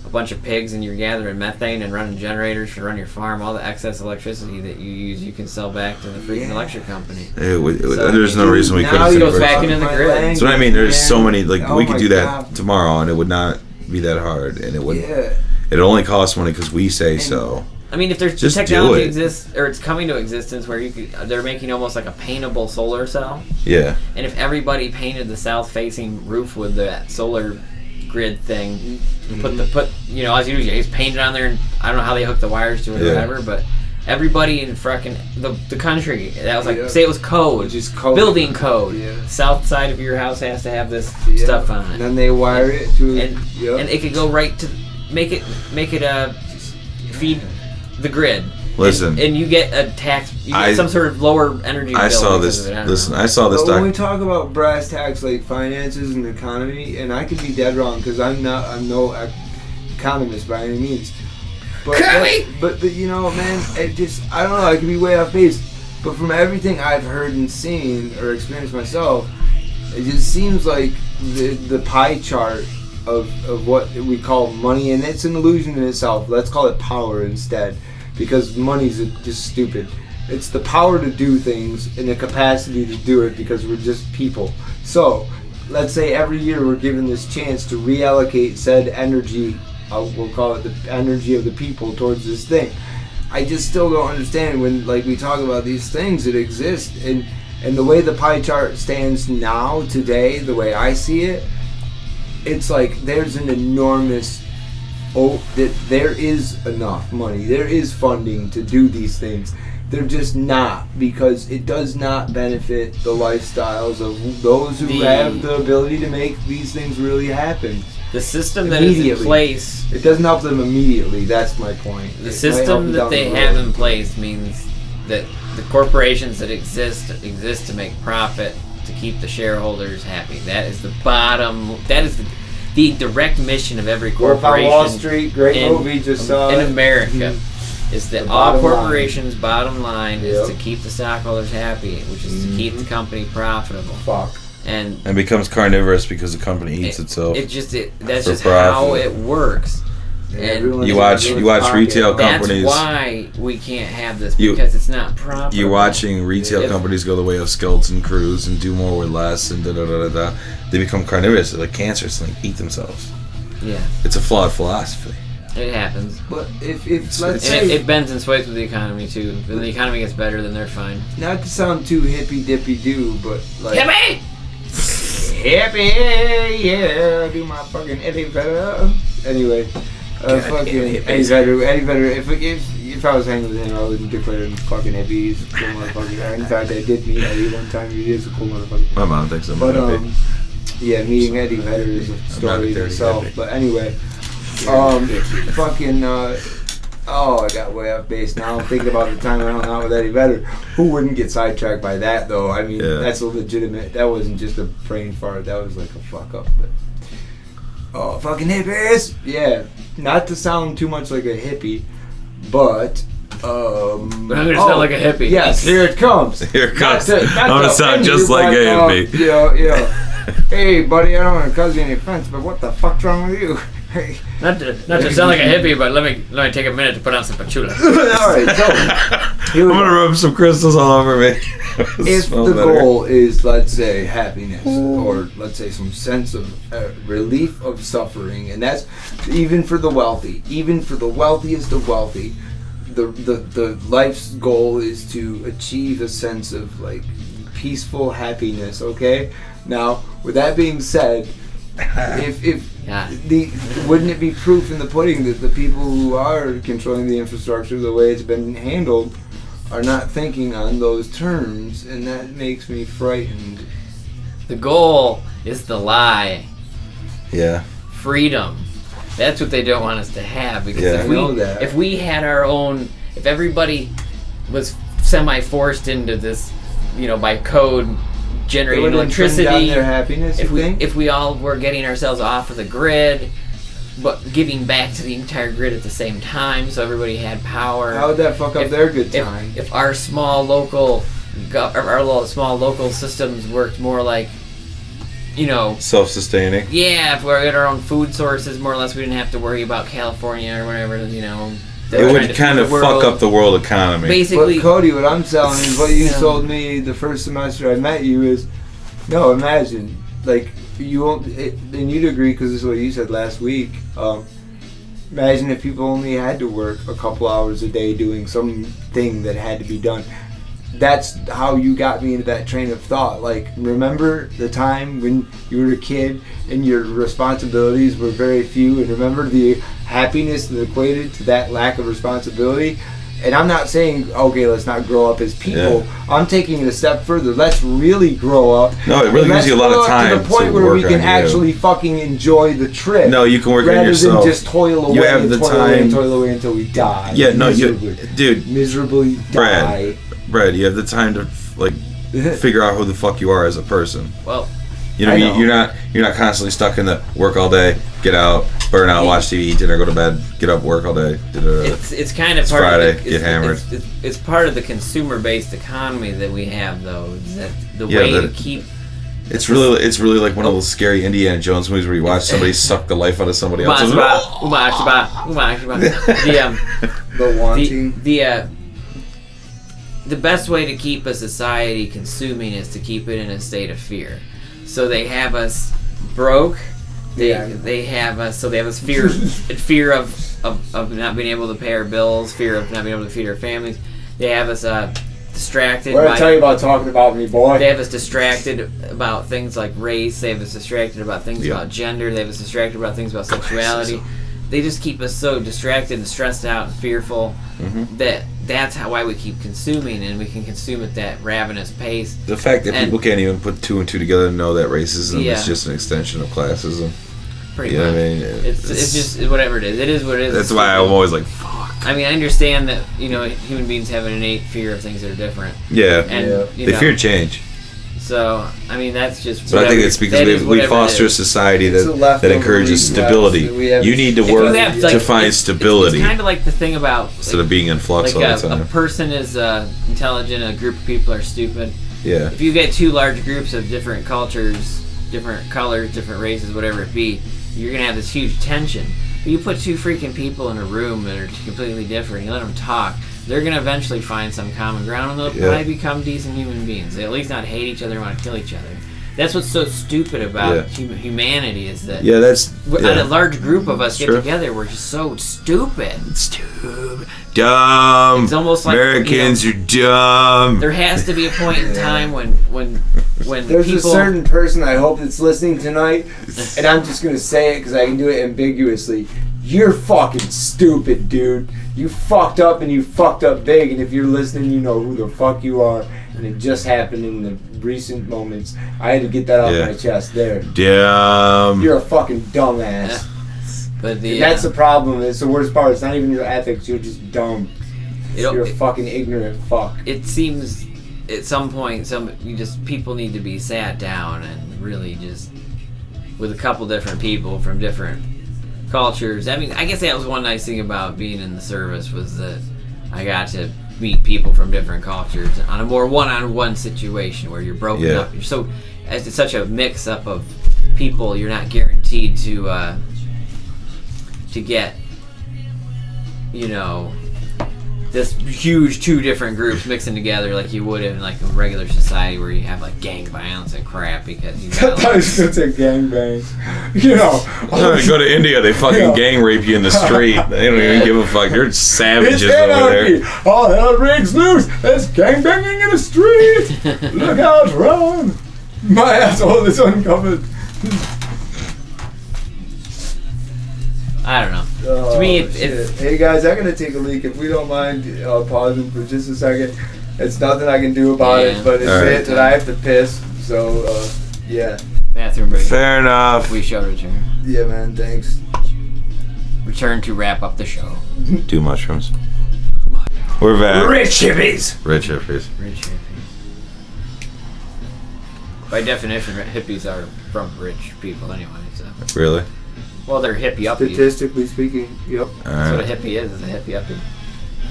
a bunch of pigs and you're gathering methane and running generators to run your farm, all the excess electricity that you use, you can sell back to the freaking electric company. There's no reason we couldn't. Now it goes back into the grid. That's what I mean. There's so many. Like we could do that tomorrow, and it would not be that hard, and it would. Yeah. It only costs money because we say so. I mean, if there's just technology exists, or it's coming to existence where they're making almost like a paintable solar cell. Yeah. And if everybody painted the south-facing roof with that solar grid thing, and as you do, you just paint it on there, and I don't know how they hook the wires to it or whatever, but everybody in frickin' the country, that was like, say it was code, building code. Yeah. South side of your house has to have this stuff on it. And then they wire it to and it could go right to make it feed the grid. Listen, and you get a tax. You get some sort of lower energy bill. I saw this. I saw this. When we talk about brass tacks like finances and the and I could be dead wrong because I'm no economist by any means. But you know, man, I don't know. I could be way off base. But from everything I've heard and seen or experienced myself, it just seems like the pie chart of what we call money, and it's an illusion in itself. Let's call it power instead, because money's just stupid. It's the power to do things and the capacity to do it because we're just people. So let's say every year we're given this chance to reallocate said energy, we'll call it the energy of the people, towards this thing. I just still don't understand when we talk about these things that exist, and the way the pie chart stands now, today, the way I see it, it's like there's an enormous that there is enough money, there is funding to do these things. They're just not, because it does not benefit the lifestyles of those who have the ability to make these things really happen. The system that is in place, it doesn't help them immediately. That's my point. The system that they have in place means that the corporations that exist to make profit, to keep the shareholders happy. That is the bottom. That is the direct mission of every corporation. Wall Street, great movie, just saw in America. Is that all corporations' bottom line is to keep the stockholders happy, which is to keep the company profitable. And becomes carnivorous because the company eats itself. That's just how it works. And you watch retail companies. That's why we can't have this, because it's not profitable. You're watching retail companies go the way of skeleton crews and do more with less, and da. They become carnivorous. They're like cancerous and eat themselves. Yeah, it's a flawed philosophy. It happens. But if let's say it bends and sways with the economy too. When the economy gets better, then they're fine. Not to sound too hippy dippy do, but hippie. Hippie, yeah, do my fucking Eddie Vedder. Anyway, fucking Eddie Vedder. If I was hanging with him, I wouldn't declare him fucking hippie. He's a cool motherfucker. In fact, I did meet Eddie one time. He is a cool motherfucker. My mom thinks I'm hippie. Yeah, meeting Eddie Vedder is a story in itself. Hippie. But anyway, fucking. I got way off base now. I'm thinking about the time I hung out with Eddie Vedder. Who wouldn't get sidetracked by that, though? I mean, that's a legitimate... That wasn't just a brain fart. That was like a fuck up. But, fucking hippies! Yeah. Not to sound too much like a hippie, but... I'm going to sound like a hippie. Yes, here it comes. Here it comes. I'm going to sound just like a hippie. Yeah. Hey, buddy, I don't want to cause you any offense, but what the fuck's wrong with you? Not to sound like a hippie, but let me take a minute to put on some patchouli. Alright, so I'm gonna rub some crystals all over me. If the goal is, let's say, happiness, or let's say some sense of relief of suffering, and that's even for the wealthy, even for the wealthiest of wealthy, the life's goal is to achieve a sense of peaceful happiness. Okay, now with that being said, wouldn't it be proof in the pudding that the people who are controlling the infrastructure the way it's been handled are not thinking on those terms, and that makes me frightened. The goal is the lie. Yeah. Freedom. That's what they don't want us to have, because if we had our own, if everybody was semi-forced into this, by code, generating electricity, down their happiness, if we all were getting ourselves off of the grid but giving back to the entire grid at the same time, so everybody had power. How would that fuck up their good time? If our small local systems worked more like self-sustaining. Yeah, if we had our own food sources, more or less, we didn't have to worry about California or whatever. It would kind of fuck up the world economy. Basically, but Cody, what I'm telling is what you told me the first semester I met you is, no, imagine like you won't, and you'd agree because this is what you said last week. Imagine if people only had to work a couple hours a day doing something that had to be done. That's how you got me into that train of thought. Like, remember the time when you were a kid and your responsibilities were very few, and remember the happiness that equated to that lack of responsibility? And I'm not saying, okay, let's not grow up as people. Yeah. I'm taking it a step further. Let's really grow up. No, it really gives you a lot of time to the point where we can actually fucking enjoy the trip. No, you can work on yourself. Rather than just toil away toil away until we die. Yeah, no, miserably die. Brad, you have the time to figure out who the fuck you are as a person. Well, you're not constantly stuck in the work all day, get out, burn out, watch TV, eat dinner, go to bed, get up, work all day. It's kind of part Friday, of get hammered. It's part of the consumer-based economy that we have, though. Is that the way to keep? It's really like one of those scary Indiana Jones movies where you watch somebody suck the life out of somebody else. The wanting. The best way to keep a society consuming is to keep it in a state of fear. So they have us broke. They have us fear of not being able to pay our bills, fear of not being able to feed our families. They have us distracted. What did I tell you about talking about me, boy? They have us distracted about things like race. They have us distracted about things about gender. They have us distracted about things about sexuality. They just keep us so distracted and stressed out and fearful that's why we keep consuming, and we can consume at that ravenous pace. The fact that people can't even put two and two together and know that racism is just an extension of classism. Pretty much. I mean, it's just whatever it is. It is what it is. That's why I'm always like, fuck. I mean, I understand that human beings have an innate fear of things that are different. Yeah, and they fear change. So, I mean, that's just. So I think it's because we foster a society that encourages stability. You need to work to find stability. It's kind of like the thing about instead of being in flux all the time. A person is intelligent, a group of people are stupid. Yeah. If you get two large groups of different cultures, different colors, different races, whatever it be, you're gonna have this huge tension. But you put two freaking people in a room that are completely different. You let them talk. They're going to eventually find some common ground, and they'll probably become decent human beings. They at least not hate each other and want to kill each other. That's what's so stupid about humanity is that a large group of us get together, we're just so stupid. Dumb. It's almost like Americans are dumb. There has to be a point in time when there's a certain person I hope that's listening tonight, and I'm just going to say it because I can do it ambiguously. You're fucking stupid, dude. You fucked up and you fucked up big, and if you're listening, you know who the fuck you are, and it just happened in the recent moments. I had to get that off my chest there. Damn. You're a fucking dumbass. But that's the problem. It's the worst part. It's not even your ethics. You're just dumb. You're a fucking ignorant fuck. It seems at some point, people need to be sat down and really just with a couple different people from different cultures. I mean, I guess that was one nice thing about being in the service was that I got to meet people from different cultures on a more one-on-one situation where you're broken up. You're so it's such a mix-up of people. You're not guaranteed to get this huge two different groups mixing together like you would in like a regular society where you have like gang violence and crap because you I thought I was gonna say gang bangs. Go to India, they fucking gang rape you in the street. They don't even give a fuck. They're savages over there. All hell breaks loose. There's gang banging in the street. Look out, run! My asshole is uncovered. I don't know. To me, it's... Hey guys, I'm gonna take a leak if we don't mind pausing for just a second. It's nothing I can do about it, but it's it that I have to piss. So, Bathroom break. Fair enough. We shall return. Yeah, man. Thanks. Return to wrap up the show. 2 mushrooms. We're back. Rich hippies. Rich hippies. Rich hippies. By definition, hippies are from rich people anyway. So. Really? Well, they're hippie-uppies. Statistically speaking, yep. That's what a hippie is a hippie-uppie.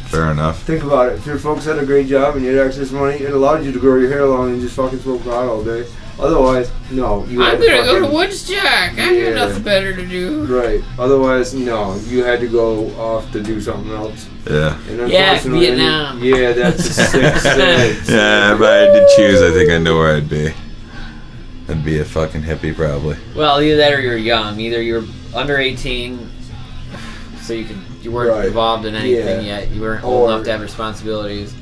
Fair enough. Think about it. If your folks had a great job and you had access to money, it allowed you to grow your hair long and just fucking smoke pot all day. Otherwise, no. I'm gonna go to Woodstock. I got nothing better to do. Right. Otherwise, no. You had to go off to do something else. Yeah. And Vietnam. Yeah, that's a sick sense. Yeah, if I had to choose, I think I know where I'd be. I'd be a fucking hippie, probably. Well, either that or you're young. Either you're under 18, so you weren't involved in anything yet. You weren't old enough to have responsibilities,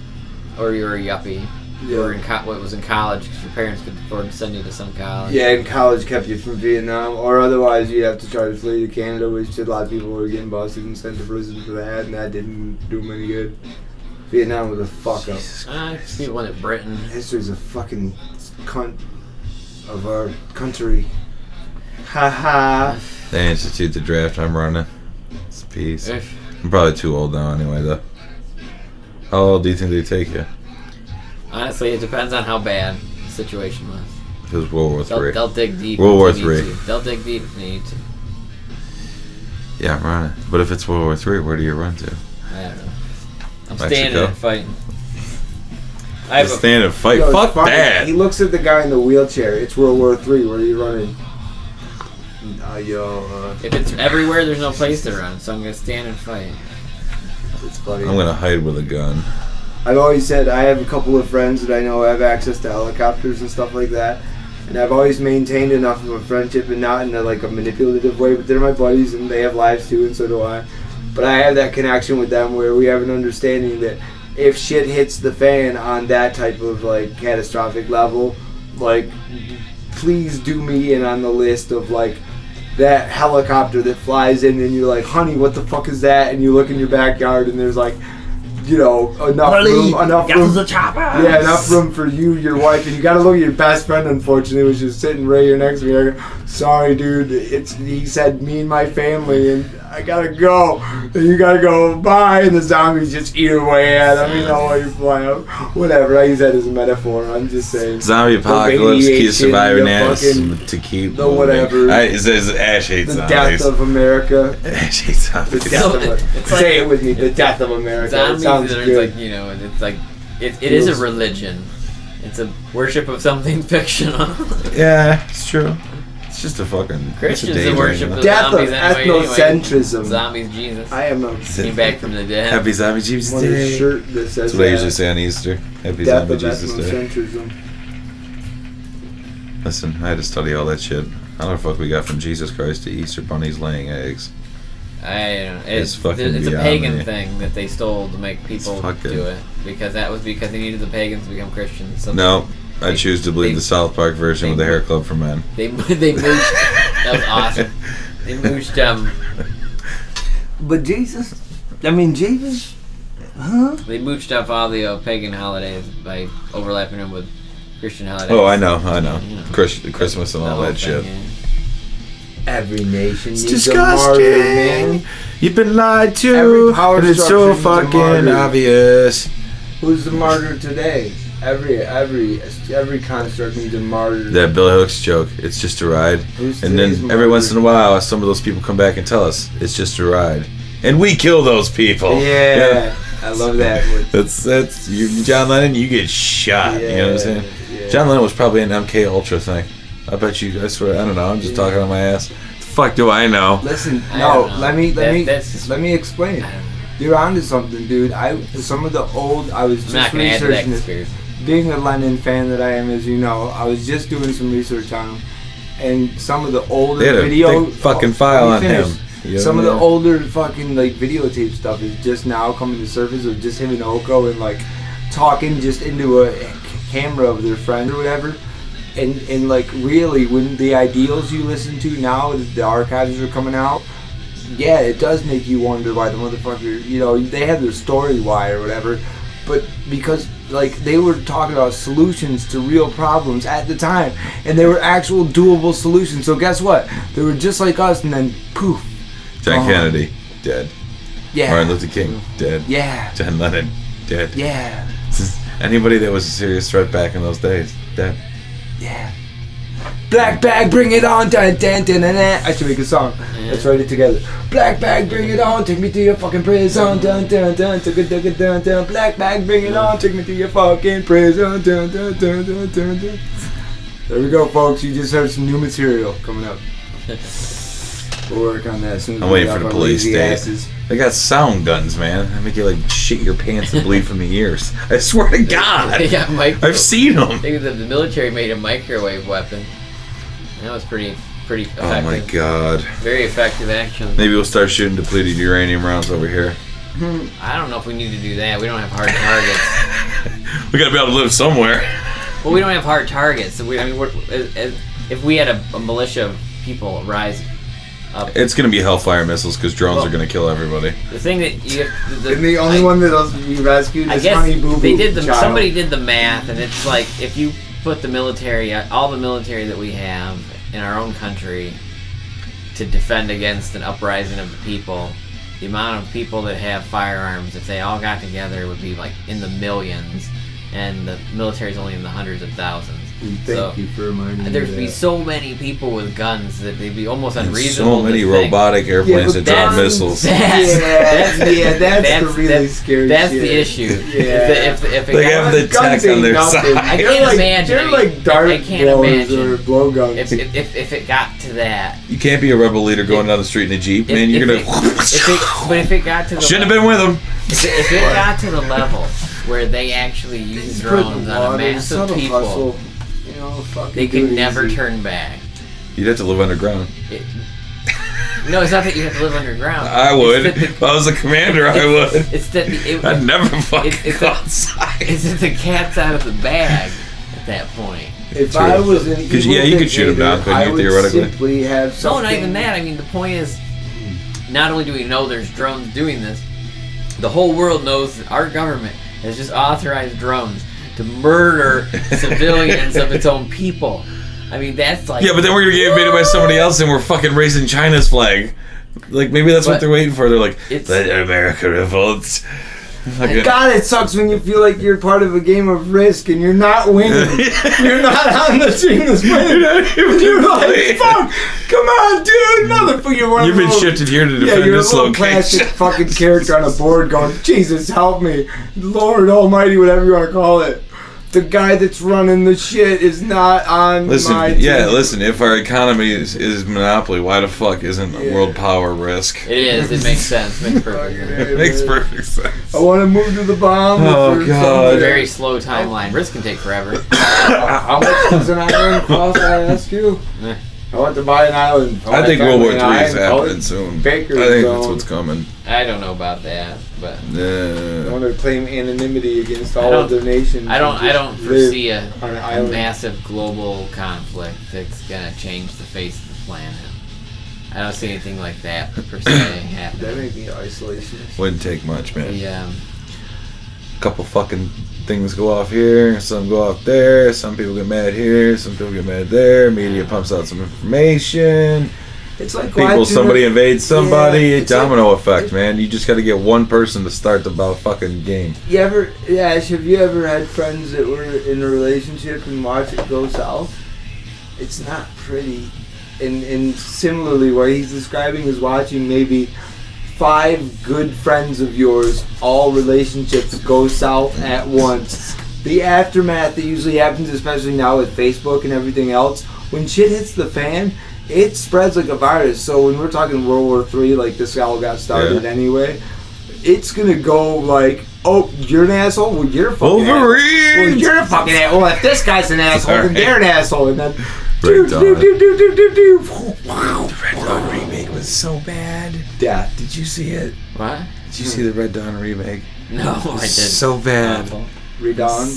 or you were a yuppie. You were in college because your parents could afford to send you to some college. Yeah, and college kept you from Vietnam, or otherwise you'd have to try to flee to Canada, which a lot of people were getting busted and sent to prison for that, and that didn't do them any good. Vietnam was a fuck up. People went to Britain. History's a fucking cunt of our country. Ha ha. They institute the draft I'm running. It's a piece. I'm probably too old now anyway, though. How old do you think they take you? Honestly, it depends on how bad the situation was. It was World War III. They'll dig deep. World War III. They'll dig deep if they need to. Yeah, I'm running. But if it's World War III, where do you run to? I don't know. I'm Mexico? standing and fighting. Stand and fight. Yo, Fuck that. He looks at the guy in the wheelchair. It's World War III. Where are you running? If it's everywhere, there's no place to run, so I'm gonna stand and fight. It's funny. I'm gonna hide with a gun. I've always said I have a couple of friends that I know have access to helicopters and stuff like that, and I've always maintained enough of a friendship, and not in a manipulative way, but they're my buddies and they have lives too, and so do I. But I have that connection with them where we have an understanding that if shit hits the fan on that type of catastrophic level, please do me in on the list of that helicopter that flies in and you're like, honey, what the fuck is that? And you look in your backyard and there's enough room for you, your wife, and you gotta look at your best friend, unfortunately, which is sitting right here next to me. I go, sorry dude, he said me and my family and I gotta go. And you gotta go, bye, and the zombies just eat away at him, you fly out. Whatever, I use that as a metaphor, I'm just saying. Zombie apocalypse, keep surviving ass to keep the whatever. Ash hates the zombies. Death of America. Ash hates zombies. Say it with me, the death of America. Zombies, it sounds good. It is a religion. It's a worship of something fictional. Yeah, it's true. It's just a fucking Christians that worship the death zombies of anyway. ethnocentrism. Zombies, Jesus. I am came back from the dead. Happy Zombie Jesus One Day. shirt that says That's what I usually say on Easter. Happy death Zombie of Jesus Day. ethnocentrism. Listen, I had to study all that shit. I don't know what the fuck we got from Jesus Christ to Easter bunnies laying eggs. I don't know. It's fucking It's a beyond pagan me. thing that they stole to make people do it. Because they needed the pagans to become Christians. So No, I choose to believe the South Park version with the hair club for men. They mooched. That was awesome. They mooched. But Jesus, huh? They mooched up all the pagan holidays by overlapping them with Christian holidays. Oh, I know. Christmas and all that shit. Every nation It's needs a martyr, man. disgusting. You've been lied to, Every power and it's so structure needs a fucking martyr. obvious. Who's the martyr today? Every construct needs a martyr. That Bill Hooks joke. It's just a ride. Who's And then today's every martyr? once in a while, some of those people come back and tell us it's just a ride, and we kill those people. Yeah, I love that. That's you, John Lennon. You get shot. You know what I'm saying? Yeah. John Lennon was probably an MK Ultra thing. I bet you. I swear. I don't know. I'm just talking on my ass. The fuck do I know? Listen, I don't know. let me I explain it. don't know. You're onto something, dude. I was just I'm not gonna add to that researching this. conspiracy. Being a Lennon fan that I am, as you know, I was just doing some research on him, and some of the older They had a video thick fucking file let me on finish. him. You know Some of what the I mean? older fucking videotape stuff is just now coming to surface of just him and Oko and talking just into a camera of their friend or whatever. And really, when the ideals you listen to now, the archives are coming out, yeah, it does make you wonder why the motherfucker, they had their story why or whatever, but because they were talking about solutions to real problems at the time, and they were actual doable solutions. So guess what? They were just like us, and then poof. John gone. Kennedy dead. Yeah. Martin Luther King dead. Yeah. John Lennon dead. Yeah. Anybody that was a serious threat back in those days dead. Yeah. Black bag, bring it on, dun, dun, dun, dun, dun. I should make a song. Let's write it together. Black bag, bring it on, take me to your fucking prison, dun, dun, dun, dun, dun, dun, dun, dun. Black bag, bring it on, take me to your fucking prison, dun, dun, dun, dun, dun, dun. There we go, folks. You just heard some new material coming up. We'll work on that as soon as I'm waiting for the police state. They got sound guns, man. They make you like shit your pants and bleed from the ears. I swear to God. I've seen them. The military made a microwave weapon. That was pretty effective. Oh my God. Very effective, actually. Maybe we'll start shooting depleted uranium rounds over here. I don't know if we need to do that. We don't have hard targets. We gotta be able to live somewhere. Well, we don't have hard targets. So if we had a militia of people rise up, it's gonna be Hellfire missiles because drones are gonna kill everybody. The thing that you have, the only one that doesn't be rescued is Honey Boo Boo. They did somebody did the math, and it's like if you put the military, all the military that we have in our own country to defend against an uprising of the people, the amount of people that have firearms, if they all got together, would be like in the millions, and the military's only in the hundreds of thousands. Thank you for reminding me. There'd be so many people with guns that they'd be almost unreasonable. So many robotic airplanes that drop missiles. That's the really scary That's shit. the issue. Yeah. If they have the tech on their side. I can't imagine. They're like dart blowers or blowguns. If it got to that, you can't be a rebel leader going down the street in a Jeep, man. You're gonna. But if it got to the shouldn't have been with them. If it got to the level where they actually use drones on a mass of people, they could never turn back. You'd have to live underground. No, it's not that you have to live underground. I would. If I was a commander, I would. It's that I'd never fucking go outside. It's that the cat's out of the bag at that point. If I was an evil you could shoot him down, couldn't you, theoretically? Simply have something. No, not even that. I mean, the point is, not only do we know there's drones doing this, the whole world knows that our government has just authorized drones to murder civilians of its own people. I mean, that's like... Yeah, but then we're going to get invaded by somebody else and we're fucking raising China's flag. Like, maybe that's what they're waiting for. They're like, let America revolt. God, it sucks when you feel like you're part of a game of Risk and you're not winning. You're not on the team that's winning. You're like, fuck, come on, dude. You've been shifted here to defend this location. You're a plastic fucking character on a board going, Jesus, help me. Lord almighty, whatever you want to call it. The guy that's running the shit is not on my team. Yeah, listen, if our economy is monopoly, why the fuck isn't world power Risk? It is. It makes sense. Makes perfect sense. I want to move to the bomb. Oh, God. Very slow timeline. Risk can take forever. How much does an island cost, I ask you? I want to buy an island. I think World War III is happening soon. I think that's what's coming. I don't know about that, but I want to claim anonymity against all other nations. I don't foresee a massive global conflict that's gonna change the face of the planet. I don't see anything like that per se happening. That may be isolationist. Wouldn't take much, man. Yeah. A couple fucking things go off here, some go off there, some people get mad here, some people get mad there, media pumps out some information. It's like somebody invades somebody, domino effect, man. You just got to get one person to start the fucking game. Ash, have you ever had friends that were in a relationship and watch it go south? It's not pretty. And similarly, what he's describing is watching maybe 5 good friends of yours, all relationships go south at once. The aftermath that usually happens, especially now with Facebook and everything else, when shit hits the fan, it spreads like a virus. So when we're talking World War III, like this all got started anyway, it's gonna go like, oh, you're an asshole? Well, you're a fucking asshole. Well, you're a fucking asshole. Well, if this guy's an asshole, then they're an asshole. And then The Red Dawn remake was so bad. Yeah. Did you see it? What? Did you see the Red Dawn remake? No, I didn't. So bad. Red Dawn?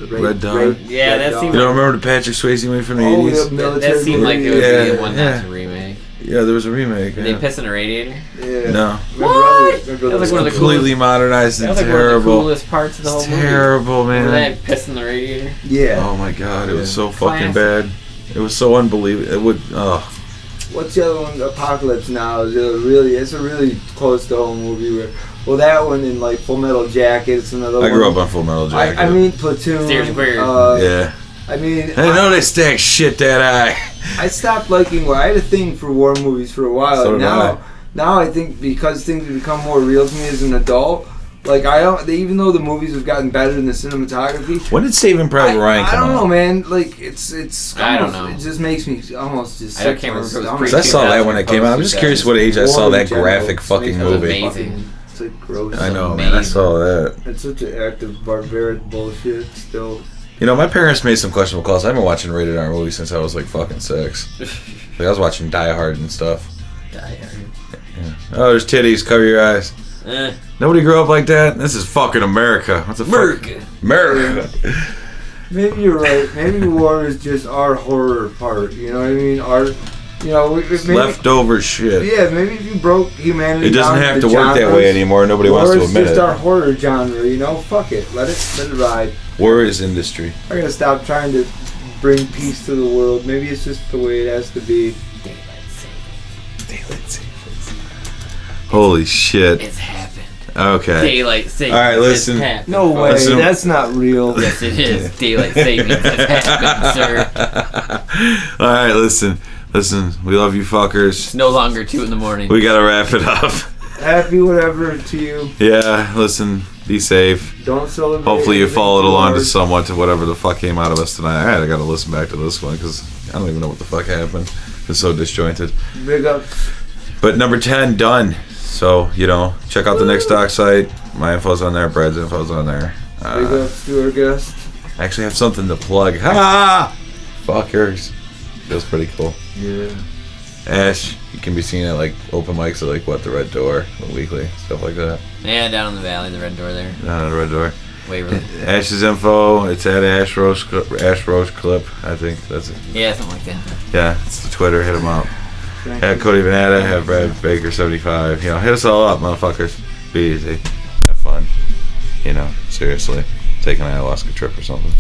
Red Dawn. Yeah, that seemed. You don't remember the Patrick Swayze movie from the 80s? That seemed like it would be the one that's a remake. Yeah, there was a remake. Did they piss in a radiator? Yeah. No. What? That was like completely modernized and terrible. One of the coolest parts of the whole movie. Terrible, man. Where they had piss in the radiator? Yeah. Oh my god, it was so fucking bad. It was so unbelievable. It would. What's the other one? Apocalypse Now is it's a really close to home movie. Well, that one in like Full Metal Jacket. It's another one. I grew up on Full Metal Jacket. I mean Platoon. Steers clear. Yeah. I mean, I didn't know they stacked shit that high. I stopped liking. Well, I had a thing for war movies for a while. So now I think because things have become more real to me as an adult, Like I don't. Even though the movies have gotten better in the cinematography. When did Saving Private Ryan come out? I don't know, man. Like it's. Almost, I don't know. It just makes me almost just. I can't remember. Because I saw that when it came out. I'm just curious what age I saw that graphic fucking movie. Amazing. It's like gross. I know, man. I saw that. It's such an active barbaric bullshit. Still. You know, my parents made some questionable calls. I've been watching rated R movies since I was like fucking 6. Like I was watching Die Hard and stuff. Die Hard. Yeah. Oh, there's titties. Cover your eyes. Nobody grew up like that. This is fucking America. What's a America? America. Maybe you're right. Maybe war is just our horror part. You know what I mean? Our, you know, maybe, leftover shit. Yeah, maybe if you broke humanity, it doesn't down have to genres, work that way anymore. Nobody wants to admit it. War is just our horror genre. You know, fuck it. Let it ride. War is industry. I gotta stop trying to bring peace to the world. Maybe it's just the way it has to be. Daylight savings. Holy shit. It's happened. Okay. Daylight savings. All right, listen. No way. Listen. That's not real. Yes, it is. Daylight savings has happened, sir. All right, listen. We love you fuckers. It's no longer 2 a.m. We gotta wrap it up. Happy whatever to you. Yeah, listen. Be safe. Don't celebrate. Hopefully you followed along to somewhat to whatever the fuck came out of us tonight. Alright, I gotta listen back to this one because I don't even know what the fuck happened. It's so disjointed. Big up. But number 10 done. So, you know, check out the Next Doc site. My info's on there. Brad's info's on there. Big ups to our guest. I actually have something to plug. Ha! Fuckers. Feels pretty cool. Yeah. Ash, you can be seen at like open mics at like the Red Door, the weekly, stuff like that. Yeah, down in the valley, the Red Door there. Down at the Red Door. Waverly. Ash's info, it's at Ash Roach Clip, I think that's it. Yeah, something like that. Yeah, it's the Twitter, hit him up. At Cody Vanetta, have Brad Baker 75. You know, hit us all up, motherfuckers. Be easy. Have fun. You know, seriously. Take an ayahuasca trip or something.